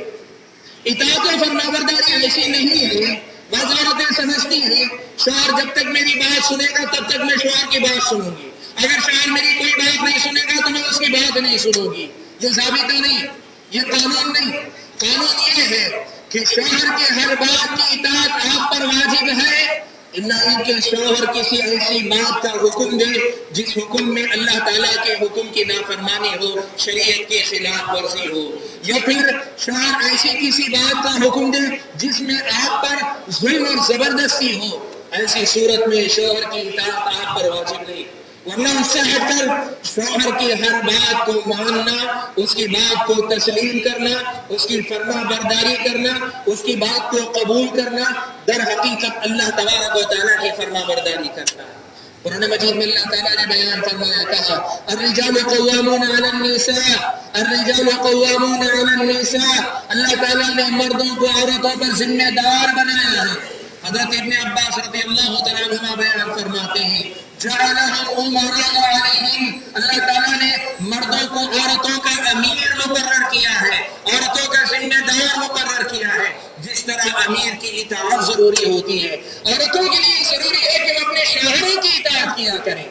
Speaker 1: اطاعت و فرما برداری ایسی نہیں ہے، بعض عورتیں سمجھتی ہیں شوہر جب تک میری بات سنے گا تب تک میں شوہر کی بات سنوں گی، اگر شوہر میری کوئی بات نہیں سنے گا تو میں اس کی بات نہیں سنوں گی۔ یہ ضابطہ نہیں، یہ قانون نہیں، قانون یہ ہے کہ شوہر کے ہر بات کی اطاعت آپ پر واجب ہے، اللہ کے شوہر کسی ایسی بات کا حکم دے جس حکم میں اللہ تعالیٰ کے حکم کی نافرمانی ہو، شریعت کی خلاف ورزی ہو، یا پھر شوہر ایسی کسی بات کا حکم دے جس میں آپ پر ظلم اور زبردستی ہو، ایسی صورت میں شوہر کی اطاعت آپ پر واجب نہیں، ورنہ اس سے ہٹ کر شوہر کی ہر بات کو ماننا، اس کی بات کو تسلیم کرنا، اس کی فرما برداری کرنا، اس کی بات کو قبول کرنا، در حقیقت اللہ تبارک و تعالیٰ کی فرما برداری کرتا ہے۔ قرآن مجید میں اللہ تعالیٰ نے بیان فرمایا، کہا الرجال قوامون علی النساء، الرجال قوامون علی النساء، اللہ تعالیٰ نے مردوں کو عورتوں پر ذمہ دار بنایا ہے۔ حضرت ابن عباس رضی اللہ تعالیٰ عنہ بیان فرماتے ہیں جعلهم امراء علیہم، اللہ تعالیٰ نے مردوں کو عورتوں کا امیر مقرر کیا ہے، عورتوں کا ذمہ دار مقرر کیا ہے، جس طرح امیر کی اطاعت ضروری ہوتی ہے، عورتوں کے لیے ضروری ہے کہ وہ اپنے شوہروں کی اطاعت کیا کریں۔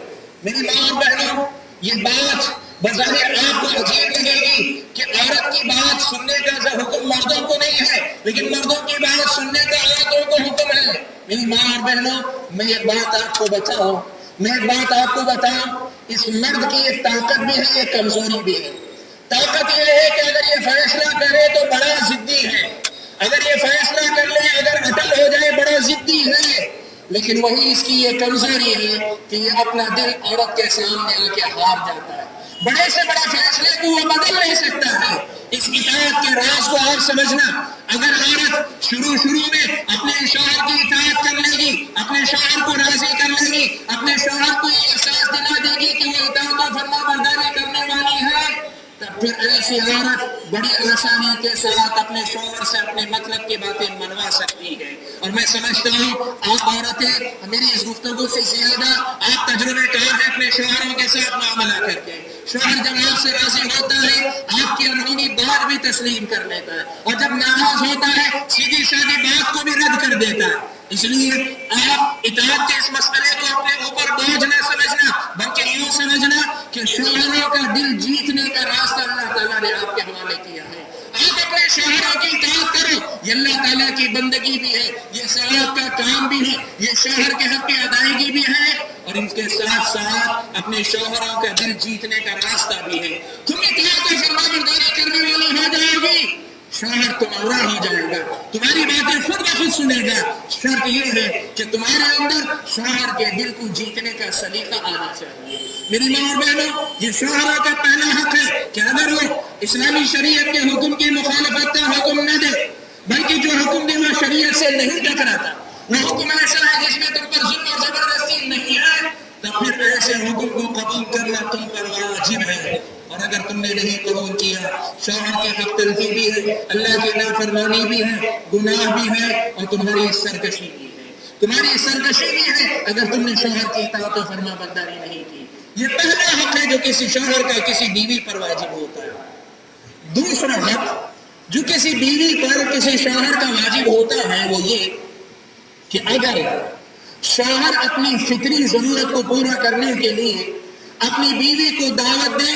Speaker 1: میری ماں اور بہنوں، یہ بات بظاہر آپ کو عجیب لگے گی کہ عورت کی بات سننے کا حکم مردوں کو نہیں ہے، لیکن مردوں کی بات سننے کا عورتوں کو حکم ہے۔ میری ماں اور بہنوں، میں ایک بات آپ کو بتاؤں، اس مرد کی ایک طاقت بھی ہے، ایک کمزوری بھی ہے۔ طاقت یہ ہے کہ اگر یہ فیصلہ کرے تو بڑا ضدی ہے، اگر یہ فیصلہ کر لے، اگر اٹل ہو جائے بڑا ضدی ہے، لیکن وہی اس کی یہ کمزوری ہے کہ یہ اپنا دل عورت کے سامنے آ کے ہار جاتا ہے، بڑے سے بڑا فیصلے کو وہ بدل نہیں سکتا ہے۔ اس اطاعت کے راز کو آپ سمجھنا، اگر عورت شروع میں اپنے شوہر کی اطاعت کر لے گی، اپنے شوہر کو راضی کر لے گی، اپنے شوہر کو یہ احساس دلا دے گی کہ وہ اطاعت و فرما برداری کرنے والی ہے، تب پھر ایسی عورت بڑی آسانی کے ساتھ اپنے شوہر سے اپنے مطلب کی باتیں منوا سکتی ہے۔ اور میں سمجھتا ہوں آپ عورتیں میری اس گفتگو سے زیادہ آپ تجربے کار ہیں اپنے شوہروں کے ساتھ معاملہ کر کے۔ شوہر جب آپ سے راضی ہوتا ہے آپ کی انہونی بات بھی تسلیم کر لیتا ہے، اور جب ناراض ہوتا ہے سیدھی سادی بات کو بھی رد کر دیتا ہے۔ اس لیے آپ اطاعت کے اس مسئلے کو اپنے اوپر بوجھ نہ سمجھنا، بلکہ یوں سمجھنا کہ شوہروں کا دل جیتنے کا راستہ اللہ تعالیٰ نے آپ کے حوالے کیا ہے۔ آپ اپنے شوہروں کی اطاعت کرو، یہ اللہ تعالیٰ کی بندگی بھی ہے، یہ ثواب کا کام بھی ہے، یہ شوہر کے حق کی ادائیگی بھی ہے، اور ان کے ساتھ ساتھ اپنے شوہروں کا دل جیتنے کا راستہ بھی ہے۔ تم اطاعت و فرما برداری کرنے والی ہو جاؤ گی، شوہر تمہارا ہو جائے گا، تمہاری باتیں خود بخود سنے گا۔ شرط یہ ہے کہ تمہارے اندر شوہر کے دل کو جیتنے کا سلیقہ آنا چاہیے۔ میری ماں اور بہنوں، یہ شوہروں کا پہلا حق ہے کہ اگر وہ اسلامی شریعت کے حکم کی مخالفت کا حکم نہ دے، بلکہ جو حکم دے وہ شریعت سے نہیں ٹکراتا، وہ حکم ایسا ہے جس میں تم پر ظلم اور زبردستی نہیں ہے، تو پھر ایسے حکم کو قبول کرنا تم پر واجب ہے۔ اور اگر تم نے نہیں قبول کیا، شوہر کے حق تلفی بھی ہے، اللہ کی نافرمانی بھی ہے، گناہ بھی ہے، اور تمہاری سرکشی بھی ہے، تمہاری سرکشی بھی ہے اگر تم نے شوہر کی اطاعت و فرما برداری نہیں کی۔ یہ پہلا حق ہے جو کسی شوہر کا کسی بیوی پر واجب ہوتا ہے۔ دوسرا حق جو کسی بیوی پر کسی شوہر کا واجب ہوتا ہے وہ یہ کہ اگر شوہر اپنی فطری ضرورت کو پورا کرنے کے لیے اپنی بیوی کو دعوت دے،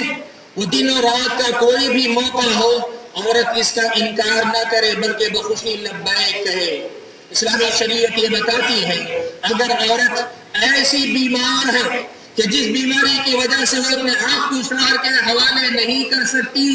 Speaker 1: وہ دن اور رات کا کوئی بھی موقع ہو، عورت اس کا انکار نہ کرے بلکہ بخوشی لبیک کہے۔ اسلامی شریعت یہ بتاتی ہے اگر عورت ایسی بیمار ہے کہ جس بیماری کی وجہ سے وہ اپنے آپ کو شوہر کے حوالے نہیں کر سکتی،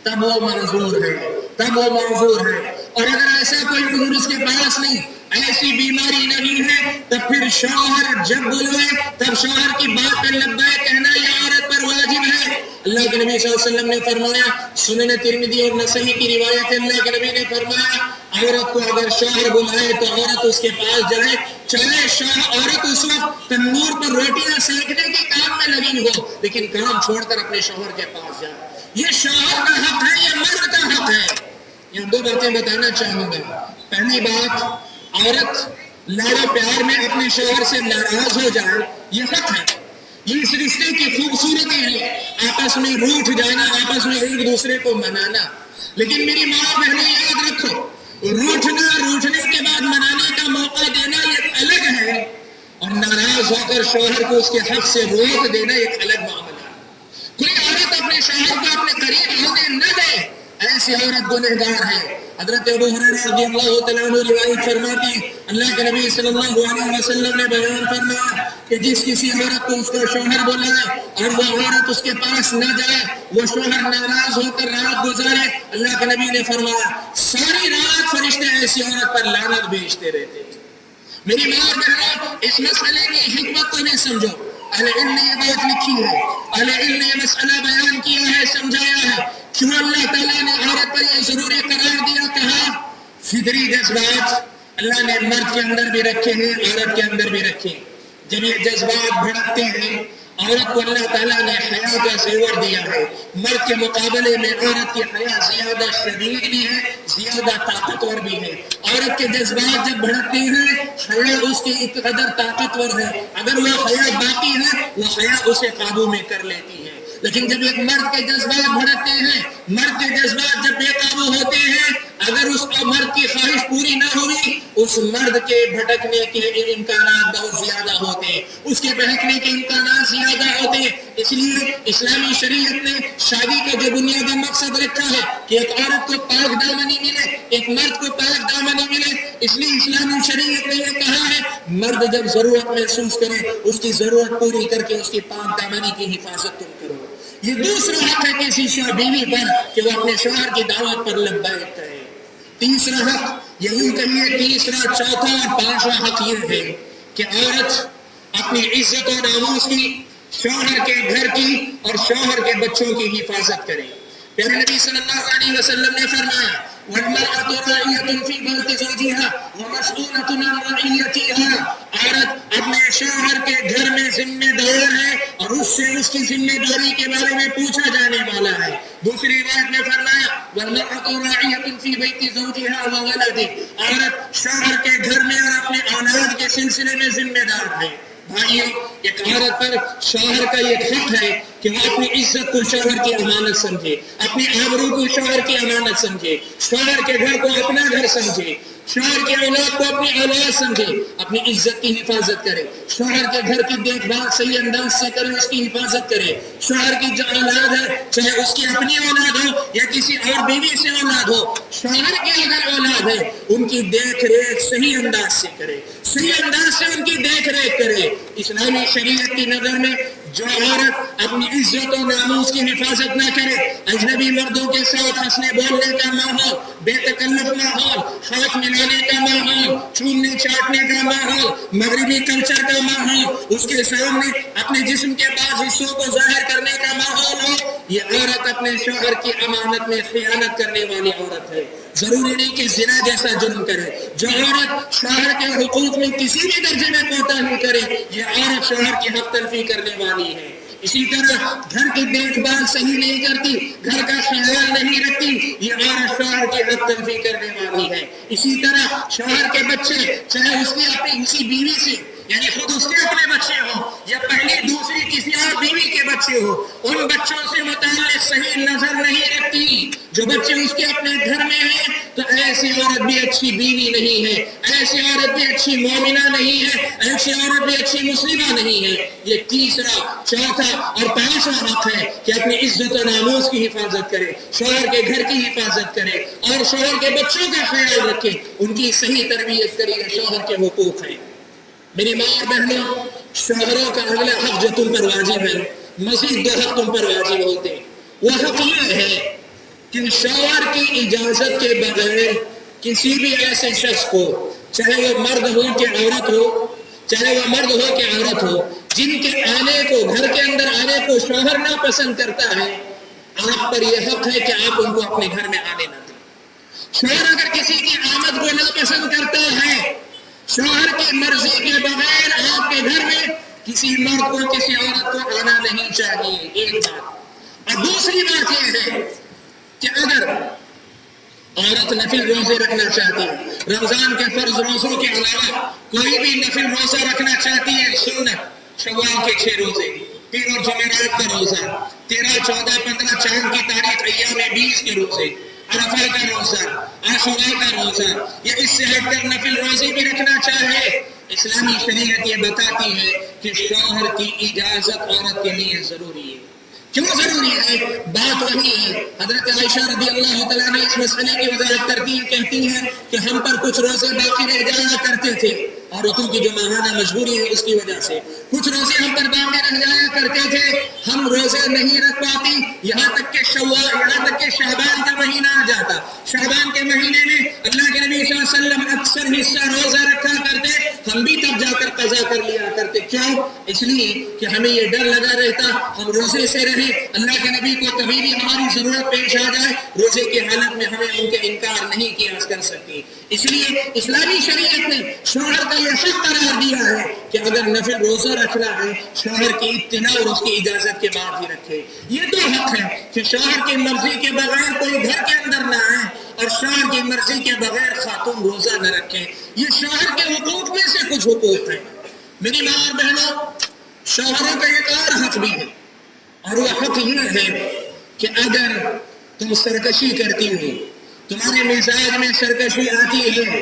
Speaker 1: تب وہ معذور ہے، تب وہ معذور ہے۔ اور اگر ایسا کوئی عذر اس کے پاس نہیں، ایسی بیماری نہیں ہے، تب پھر شوہر جب بلوے تب شوہر کی بات پر لبیک کہنا یہ عورت پر واجب ہے۔ اللہ کے نبی صلی اللہ علیہ وسلم نے فرمایا، سنن ترمذی اور نسائی کی روایت ہے، اللہ کے نبی نے فرمایا عورت کو اگر شوہر بلائے تو عورت اس کے پاس جائے، چاہے عورت اس وقت تنور پر روٹیاں سینکنے کے کام میں لگی ہو، لیکن کام چھوڑ کر اپنے شوہر کے پاس جائے۔ یہ شوہر کا حق ہے، یہ مرد کا حق ہے۔ یہ دو باتیں بتانا چاہوں گا۔ پہلی بات، عورت لاڑ پیار میں اپنے شوہر سے ناراض ہو جائے، یہ حق ہے، یہ اس رشتے کی خوبصورتی ہے، آپس میں روٹھ جانا، آپس میں ایک دوسرے کو منانا۔ لیکن میری ماں بہنیں یاد رکھو، روٹھنے کے بعد منانے کا موقع دینا ایک الگ ہے، اور ناراض ہو کر شوہر کو اس کے حق سے روک دینا ایک الگ معاملہ ہے۔ کوئی عورت اپنے شوہر کو اپنے قریب ہونے نہ دے، ایسی عورت گنہگار ہے۔ حضرت ابو ہریرہ رضی اللہ تعالیٰ عنہ روایت فرماتی، اللہ کے نبی صلی اللہ علیہ وسلم نے بیان فرمایا کہ جس کسی عورت کو اس کا شوہر بلائے اور وہ عورت اس کے پاس نہ جائے، وہ شوہر ناراض ہو کر رات گزارے، اللہ کے نبی نے فرمایا ساری رات فرشتے ایسی عورت پر لعنت بھیجتے رہتے تھے۔ میری ماں اور بہنوں، اس مسئلے کی حکمت کو بھی سمجھو۔ اہل علم نے یہ بات لکھی ہے، اہل علم نے یہ مسئلہ بیان کیا ہے، سمجھایا ہے، کیوں اللہ تعالیٰ نے عورت پر یہ ضروری قرار دیا، کہا فطری جذبات اللہ نے مرد کے اندر بھی رکھے ہیں، عورت کے اندر بھی رکھے ہیں۔ جب یہ جذبات بھڑکتے ہیں، عورت کو اللہ تعالیٰ نے حیا کا زیور دیا ہے۔ مرد کے مقابلے میں عورت کی حیا زیادہ شدید بھی ہے، زیادہ طاقتور بھی ہے۔ عورت کے جذبات جب بھڑکتے ہیں، حیا اس کی قدر طاقتور ہے، اگر وہ حیا باقی ہے وہ حیا اسے قابو میں کر لیتی ہے۔ لیکن جب ایک مرد کے جذبات بھڑکتے ہیں، مرد کے جذبات جب بے قابو ہوتے ہیں، اگر اس مرد کی خواہش پوری نہ ہوئی، اس مرد کے بھٹکنے کے امکانات بہت زیادہ ہوتے ہیں، اس کے بہکنے کے امکانات زیادہ ہوتے ہیں۔ اس لیے اسلامی شریعت نے شادی کا جو بنیادی مقصد رکھا ہے کہ ایک عورت کو پاک دامنی ملے، ایک مرد کو پاک دامنی ملے، اس لیے اسلامی شریعت نے یہ کہا ہے مرد جب ضرورت محسوس کرے اس کی ضرورت پوری کر کے اس کی پاک دامنی کی حفاظت تم کرو۔ یہ دوسرا حق ہے کسی بیوی پر کہ وہ اپنے شوہر کی دعوت پر لبیک کہے۔ تیسرا حق، یہی کہیے تیسرا، چوتھا اور پانچواں حق یہ ہے کہ عورت اپنی عزت و ناموس کی، شوہر کے گھر کی اور شوہر کے بچوں کی حفاظت کرے۔ پیارے نبی صلی اللہ علیہ وسلم نے فرمایا وَالْمَرْأَةُ رَاعِيَةٌ فِي بَيْتِ زَوْجِهَا وَمَسْئُولَةٌ عَنْ رَعِيَّتِهَا۔ عورت اپنے شوہر کے گھر میں ذمہ دار ہے اور اس سے اس کی ذمہ داری کے بارے میں پوچھا جانے والا ہے۔ دوسری روایت میں فرمایا وَالْمَرْأَةُ رَاعِيَةٌ فِي بَيْتِ زَوْجِهَا وَوَلَدِهِ۔ عورت شوہر کے گھر میں اور اپنے اولاد کے سلسلے میں ذمہ دار ہے۔ بھائیو، ایک عورت پر شوہر کا یہ حق ہے کہ وہ اپنی عزت کو شوہر کی امانت سمجھے، اپنی آبرو کو شوہر کی امانت سمجھے، شوہر کے گھر کو اپنا گھر سمجھے، شوہر کی اولاد کو اپنی اولاد سمجھے، اپنی عزت کی حفاظت کرے، شوہر کے گھر کی دیکھ بھال صحیح انداز سے کرے، اس کی حفاظت کرے۔ شوہر کی جو اولاد ہے، چاہے اس کی اپنی اولاد ہو یا کسی اور بیوی سے اولاد ہو، شوہر کی اگر اولاد ہے ان کی دیکھ ریکھ صحیح انداز سے کرے، صحیح انداز سے ان کی دیکھ ریکھ کرے۔ اسلامی شریعت کی نظر میں جو عورت اپنی عزت و ناموس کی حفاظت نہ کرے، اجنبی مردوں کے ساتھ ہنسنے بولنے کا ماحول، بے تکلف ماحول، ہاتھ ملانے کا ماحول، چومنے چاٹنے کا ماحول، مغربی کلچر کا ماحول، اس کے سامنے اپنے جسم کے بعض حصوں کو ظاہر کرنے کا ماحول ہو، یہ عورت اپنے شوہر کی امانت میں خیانت کرنے والی عورت ہے۔ ضروری نہیں کہ زنا جیسا جرم کرے، جو عورت شوہر کے حقوق میں کسی بھی درجے میں کوتاہی کرے، یہ عورت شوہر کی حق تلفی کرنے والی ہے۔ اسی طرح گھر کی دیکھ بھال صحیح نہیں کرتی، گھر کا خیال نہیں رکھتی، یہ عورت شوہر کی حق تلفی کرنے والی ہے۔ اسی طرح شوہر کے بچے، چاہے اس کی اپنی اسی بیوی سے، یعنی خود اس کے اپنے بچے ہوں یا پہلی دوسری کسی اور بیوی کے بچے ہوں، ان بچوں سے متعلق صحیح نظر نہیں رکھتی۔ جو بچے اس کے اپنے گھر میں ہیں تو ایسی عورت بھی اچھی بیوی نہیں ہے، ایسی عورت بھی اچھی مومنہ نہیں ہے، ایسی عورت بھی اچھی مسلمہ نہیں ہے۔ یہ تیسرا، چوتھا اور پانچواں حق ہے کہ اپنی عزت و ناموس کی حفاظت کرے، شوہر کے گھر کی حفاظت کرے اور شوہر کے بچوں کا خیال رکھے، ان کی صحیح تربیت کرے۔ یہ شوہر کے حقوق ہیں۔ میری ماں اور بہنوں، شوہروں کا اگلا حق جو تم پر واجب ہے، مزید 2 حق تم پر واجب ہوتے ہیں۔ وہ حق یہ ہے کہ شوہر کی اجازت کے بغیر کسی بھی ایسے شخص کو، چاہے وہ مرد ہو کہ عورت ہو، چاہے وہ مرد ہو کہ عورت ہو، جن کے آنے کو، گھر کے اندر آنے کو شوہر نہ پسند کرتا ہے، آپ پر یہ حق ہے کہ آپ ان کو اپنے گھر میں آنے نہ دیں۔ شوہر اگر کسی کی آمد کو ناپسند کرتا ہے، شوہر کی مرضی کے بغیر آپ کے گھر میں کسی مرد کو، کسی عورت کو آنا نہیں چاہیے، ایک بات۔ اور دوسری بات یہ ہے کہ اگر عورت نفل روزے رکھنا چاہتی ہے، رمضان کے فرض روزوں کے علاوہ کوئی بھی نفل روزہ رکھنا چاہتی ہے، سنت شوال کے 6 روزے، پیر اور جمعرات کا روزہ، 13، 14، 15 چاند کی تاریخ ایام 20 کے روزے، عرفہ کا روزہ، عاشوراء کا روزہ، یا اس سے ہٹ کر نفل روزے بھی رکھنا چاہے، اسلامی شریعت یہ بتاتی ہے کہ شوہر کی اجازت عورت کے لیے ضروری ہے۔ کیوں ضروری ہے؟ بات وہی ہے، حضرت عائشہ رضی اللہ تعالیٰ نے اس مسئلے کی وضاحت کرتی ہے، کہتی ہیں کہ ہم پر کچھ روزے باقی رہ جایا کرتے تھے، عورتوں کی جو ماہانہ مجبوری ہے اس کی وجہ سے کچھ روزے ہم پر باقی رہ جایا کرتے تھے، ہم روزے نہیں رکھ پاتی، یہاں تک کہ شعبان کا مہینہ آ جاتا۔ شعبان کے مہینے میں اللہ کے نبی صلی اللہ علیہ وسلم اکثر حصہ روزہ رکھا کرتے، ہم بھی تب جا کر قضا کر لیا کرتے۔ کیوں؟ اس لیے کہ ہمیں یہ ڈر لگا رہتا ہم روزے سے رہیں، اللہ کے نبی کو کبھی بھی ہماری ضرورت پیش آ جائے، روزے کی حالت میں ہمیں ان کے انکار نہیں کیا کر سکتی۔ اس لیے اسلامی شریعت نے شوہر کا یہ حق قرار دیا ہے کہ اگر نفل روزہ رکھنا ہے، شوہر کی اطلاع اور اس کی اجازت کے بعد ہی رکھے۔ یہ 2 حق ہیں کہ شوہر کی مرضی کے بغیر کوئی گھر کے اندر نہ آئے اور شوہر کی مرضی کے بغیر خاتون روزہ نہ رکھے۔ یہ شوہر کے حقوق میں سے کچھ حقوق ہیں۔ میری ماں اور بہنوں، شوہروں کا ایک اور حق بھی ہے، اور وہ حق یہ ہے کہ اگر تم سرکشی کرتی ہو، تمہارے مزاج میں سرکشی آتی ہے،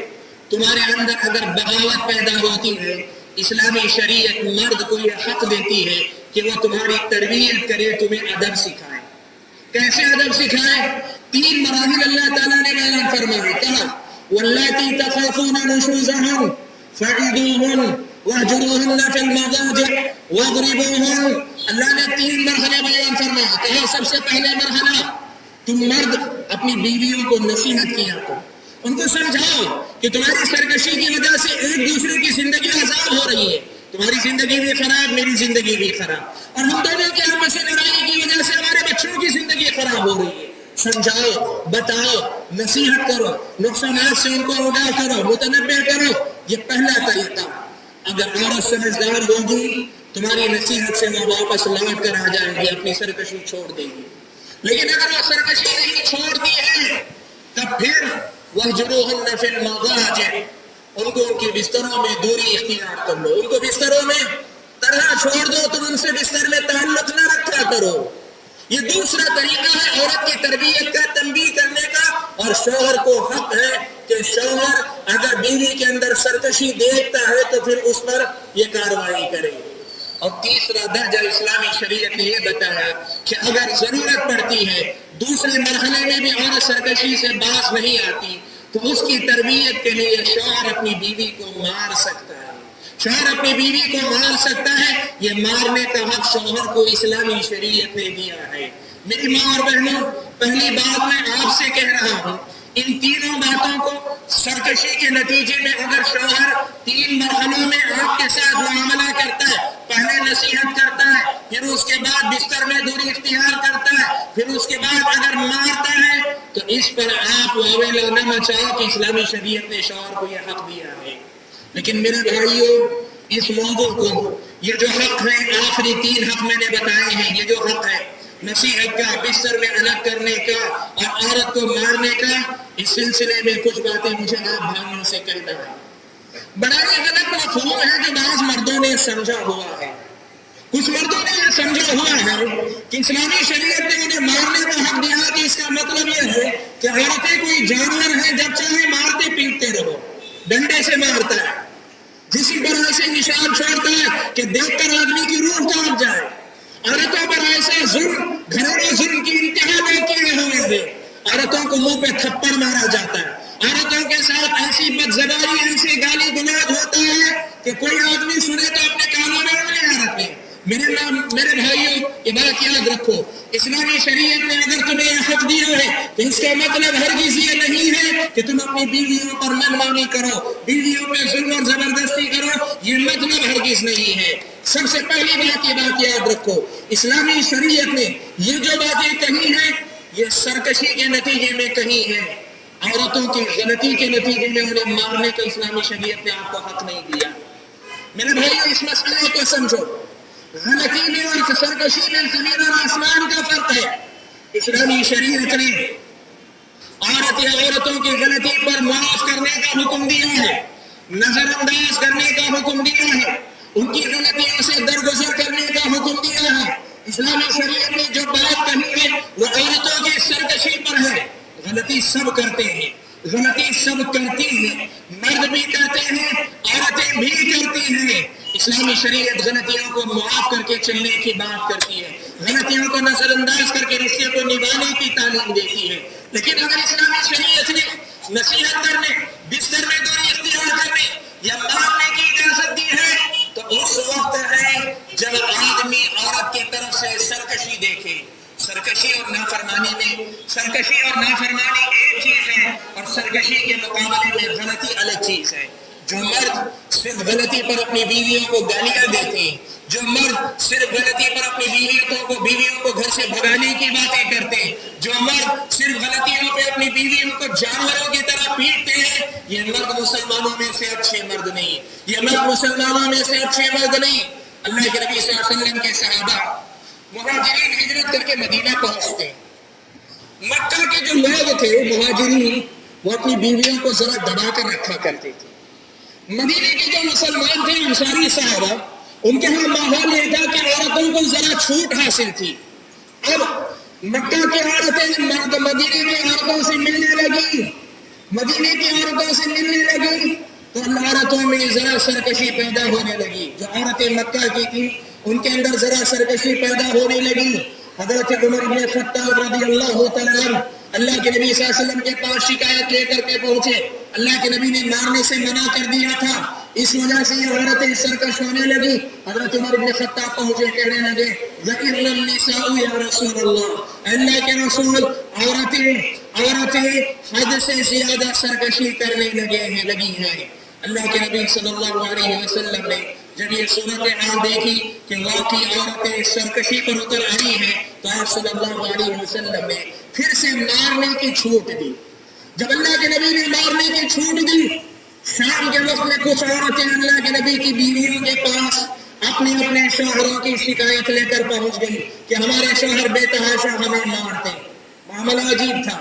Speaker 1: تمہارے اندر اگر بغاوت پیدا ہوتی ہے، اسلامی شریعت مرد کو یہ حق دیتی ہے کہ وہ تمہاری تربیت کرے، تمہیں ادب سکھائے۔ کیسے ادب سکھائے؟ 3 مراحل اللہ تعالیٰ نے بیان فرمائے، کہا وَاللَّاتِي تَخَافُونَ نُشُوزَهُنَّ فَعِظُوهُنَّ وَاهْجُرُوهُنَّ فِي الْمَضَاجِعِ وَاضْرِبُوهُنَّ۔ اللہ نے 3 مرحلے بیان فرمائے، کہا سب سے پہلے مرحلہ تم مرد اپنی بیویوں کو نصیحت کیا کرو، ان کو سمجھاؤ کہ تمہاری سرکشی کی وجہ سے ایک دوسرے کی زندگی عذاب ہو رہی ہے، تمہاری زندگی بھی خراب، میری زندگی بھی خراب، اور ہم دونوں کی آپس میں لڑائی کی وجہ سے ہمارے بچوں کی زندگی خراب ہو رہی ہے۔ سمجھاؤ، بتاؤ، نصیحت کرو، نقصانات سے ان کو آگاہ کرو، متنبہ کرو۔ یہ پہلا طریقہ۔ اگر عورت سمجھدار ہوگی، تمہاری نصیحت سے وہ واپس لوٹ کر آ جائے گی، اپنی سرکشی چھوڑ دے گی۔ لیکن اگر وہ سرکشی نہیں چھوڑتی ہے، تب پھر وَاهْجُرُوهُنَّ فِي الْمَضَاجِعِ، ان کو ان کے بستروں میں دوری اختیار کر لو، ان کو بستروں میں طرح چھوڑ دو، تم ان سے بستر میں تعلق نہ رکھا کرو۔ یہ دوسرا طریقہ ہے عورت کی تربیت کا، تنبیہ کرنے کا، اور شوہر کو حق ہے کہ شوہر اگر بیوی کے اندر سرکشی دیکھتا ہے تو پھر اس پر یہ کارروائی کرے۔ اور تیسرا درجہ اسلامی شریعت نے یہ بتایا کہ اگر ضرورت پڑتی ہے، دوسرے مرحلے میں بھی عورت سرکشی سے باز نہیں آتی، تو اس کی تربیت کے لیے شوہر اپنی بیوی کو مار سکتا ہے، شوہر اپنی بیوی کو مار سکتا ہے، یہ مارنے کا حق شوہر کو اسلامی شریعت نے دیا ہے۔ میری ماں اور بہنوں، پہلی بات میں آپ سے کہہ رہا ہوں، ان تینوں باتوں کو سرکشی کے نتیجے میں اگر شوہر 3 مرحلوں میں آپ کے ساتھ معاملہ کرتا ہے، پہلے نصیحت کرتا ہے، پھر اس کے بعد بستر میں دوری اختیار کرتا ہے، پھر اس کے بعد اگر مارتا ہے، تو اس پر آپ واویلا نہ مچاؤ کہ اسلامی شریعت نے شوہر کو یہ حق دیا ہے۔ لیکن میرے بھائیوں، اس موضوع کو، یہ جو حق ہے، آخری 3 حق میں نے بتائے ہیں، یہ جو حق ہے نصیحت کا، بستر میں الگ کرنے کا اور عورت کو مارنے کا، اس سلسلے میں کچھ باتیں مجھے آپ بھائیوں سے کہنا ہے۔ بڑا ہی غلط مفہوم ہے جو بعض مردوں نے سمجھا ہوا ہے۔ کچھ مردوں نے یہ سمجھا ہوا ہے کہ اسلامی شریعت نے انہیں مارنے کا حق دیا کہ اس کا مطلب یہ ہے کہ عورتیں کوئی جانور ہیں، جب چاہے مارتے پیٹتے رہو، ڈنڈے سے مارتا ہے، جسی پر ایسے نشان چھوڑتا ہے کہ دیکھ کر آدمی کی روح کانپ جائے۔ عورتوں پر ایسا ظلم، گھریلو ظلم کی انتہا نہیں کیے ہوئے ہیں۔ عورتوں کو منہ پہ تھپڑ مارا جاتا ہے، عورتوں کے ساتھ ایسی بدزبانی، ایسی گالی گلوچ ہوتا ہے کہ کوئی آدمی سنے تو اپنے کانوں میں انگلیاں رکھے۔ میرے بھائیوں، یہ بات یاد رکھو، اسلامی شریعت نے اگر تمہیں یہ حق دیا ہے تو اس کا مطلب ہرگز یہ نہیں ہے کہ تم اپنی بیویوں پر منمانی کرو، بیویوں پہ ظلم اور زبردستی کرو، یہ مطلب ہرگز نہیں ہے۔ سب سے پہلی بات یہ بات یاد رکھو، اسلامی شریعت نے یہ جو باتیں کہی ہیں، یہ سرکشی کے نتیجے میں کہی ہیں۔ عورتوں کی غلطی کے نتیجے میں انہیں مارنے کا اسلامی شریعت نے آپ کو حق نہیں دیا۔ میرے بھائیوں، اس مسئلے کو سمجھو، غلطی میں اور سرکشی میں زمین اور آسمان کا فرق ہے۔ اسلامی شریعت نے عورت یا عورتوں کی غلطی پر معاف کرنے کا حکم دیا ہے، نظر انداز کرنے کا حکم دیا ہے، ان کی غلطیوں سے درگزر کرنے کا حکم دیا ہے۔ اسلامی شریعت نے جو بات کہی ہے وہ عورتوں کی سرکشی پر ہے۔ غلطی سب کرتے ہیں، غلطی سب کرتی ہیں، مرد بھی کرتے ہیں، عورتیں بھی کرتی ہیں۔ اسلامی شریعت غلطیوں کو معاف کر کے چلنے کی بات کرتی ہے، غلطیوں کو نظر انداز کر کے رشتے کو نبھانے کی تعلیم دیتی ہے۔ لیکن اگر اسلامی شریعت نے نصیحت کرنے، بستر میں دوری اختیار کرنے یا مارنے کی اجازت دی ہے تو اس وقت ہے جب آدمی عورت کی طرف سے سرکشی دیکھے۔ سرکشی اور نافرمانی میں، سرکشی اور نافرمانی ایک چیز ہے اور سرکشی کے مقابلے میں غلطی الگ چیز ہے۔ جو مرد صرف غلطی پر اپنی بیویوں کو گالیاں دیتے ہیں، جو مرد صرف غلطی پر اپنی بیویوں کو گھر سے بھگانے کی باتیں کرتے ہیں، جو مرد صرف غلطیوں پہ اپنی بیویوں کو جانوروں کی طرح پیٹتے ہیں، یہ مرد مسلمانوں میں سے اچھے مرد نہیں، یہ مرد مسلمانوں میں سے اچھے مرد نہیں۔ اللہ کے نبی صلی اللہ علیہ وسلم کے صحابہ مہاجرین ہجرت کر کے مدینہ پہنچتے ہیں۔ مکہ کے جو لوگ تھے مہاجرین، وہ اپنی بیویوں کو ذرا دبا کر رکھا کرتے تھے۔ مدینے کے جو مسلمان تھے انصاری صحابہ، ان کے ہاں ماحول یہ تھا کہ عورتوں کو ذرا چھوٹ حاصل تھی۔ اب مکہ کی عورتیں مدینے کی عورتوں سے ملنے لگی، تو عورتوں میں ذرا سرکشی پیدا ہونے لگی۔ جو عورتیں مکہ کی تھیں ان کے اندر ذرا سرکشی پیدا ہونے لگی۔ حضرت عمر بن خطاب رضی اللہ تعالیٰ عنہ اللہ کے نبی صلی اللہ علیہ وسلم کے پاس شکایت لے کر کے پہنچے۔ اللہ کے نبی نے مارنے سے منع کر دیا تھا، اس وجہ سے یہ عورتیں سرکش ہونے لگی۔ حضرت عمر بن خطاب پہنچے، کہنے لگے ذکرنا النساء یا رسول اللہ، اللہ کے رسول، عورتیں حد سے زیادہ سرکشی کرنے لگی ہیں۔ اللہ کے نبی صلی اللہ علیہ وسلم نے جب یہ صورتحال دیکھی کہ واقعی عورتیں سرکشی پر اتر آئی ہیں تو آپ صلی اللہ علیہ وسلم نے پھر سے مارنے کی چھوٹ دی۔ جب اللہ کے نبی نے مارنے کی چھوٹ دی، شام کے وقت میں کچھ عورتیں اللہ کے نبی کی بیویوں کے پاس اپنے شوہروں کی شکایت لے کر پہنچ گئی کہ ہمارے شوہر بے تحاشا ہمیں مارتے۔ معاملہ عجیب تھا،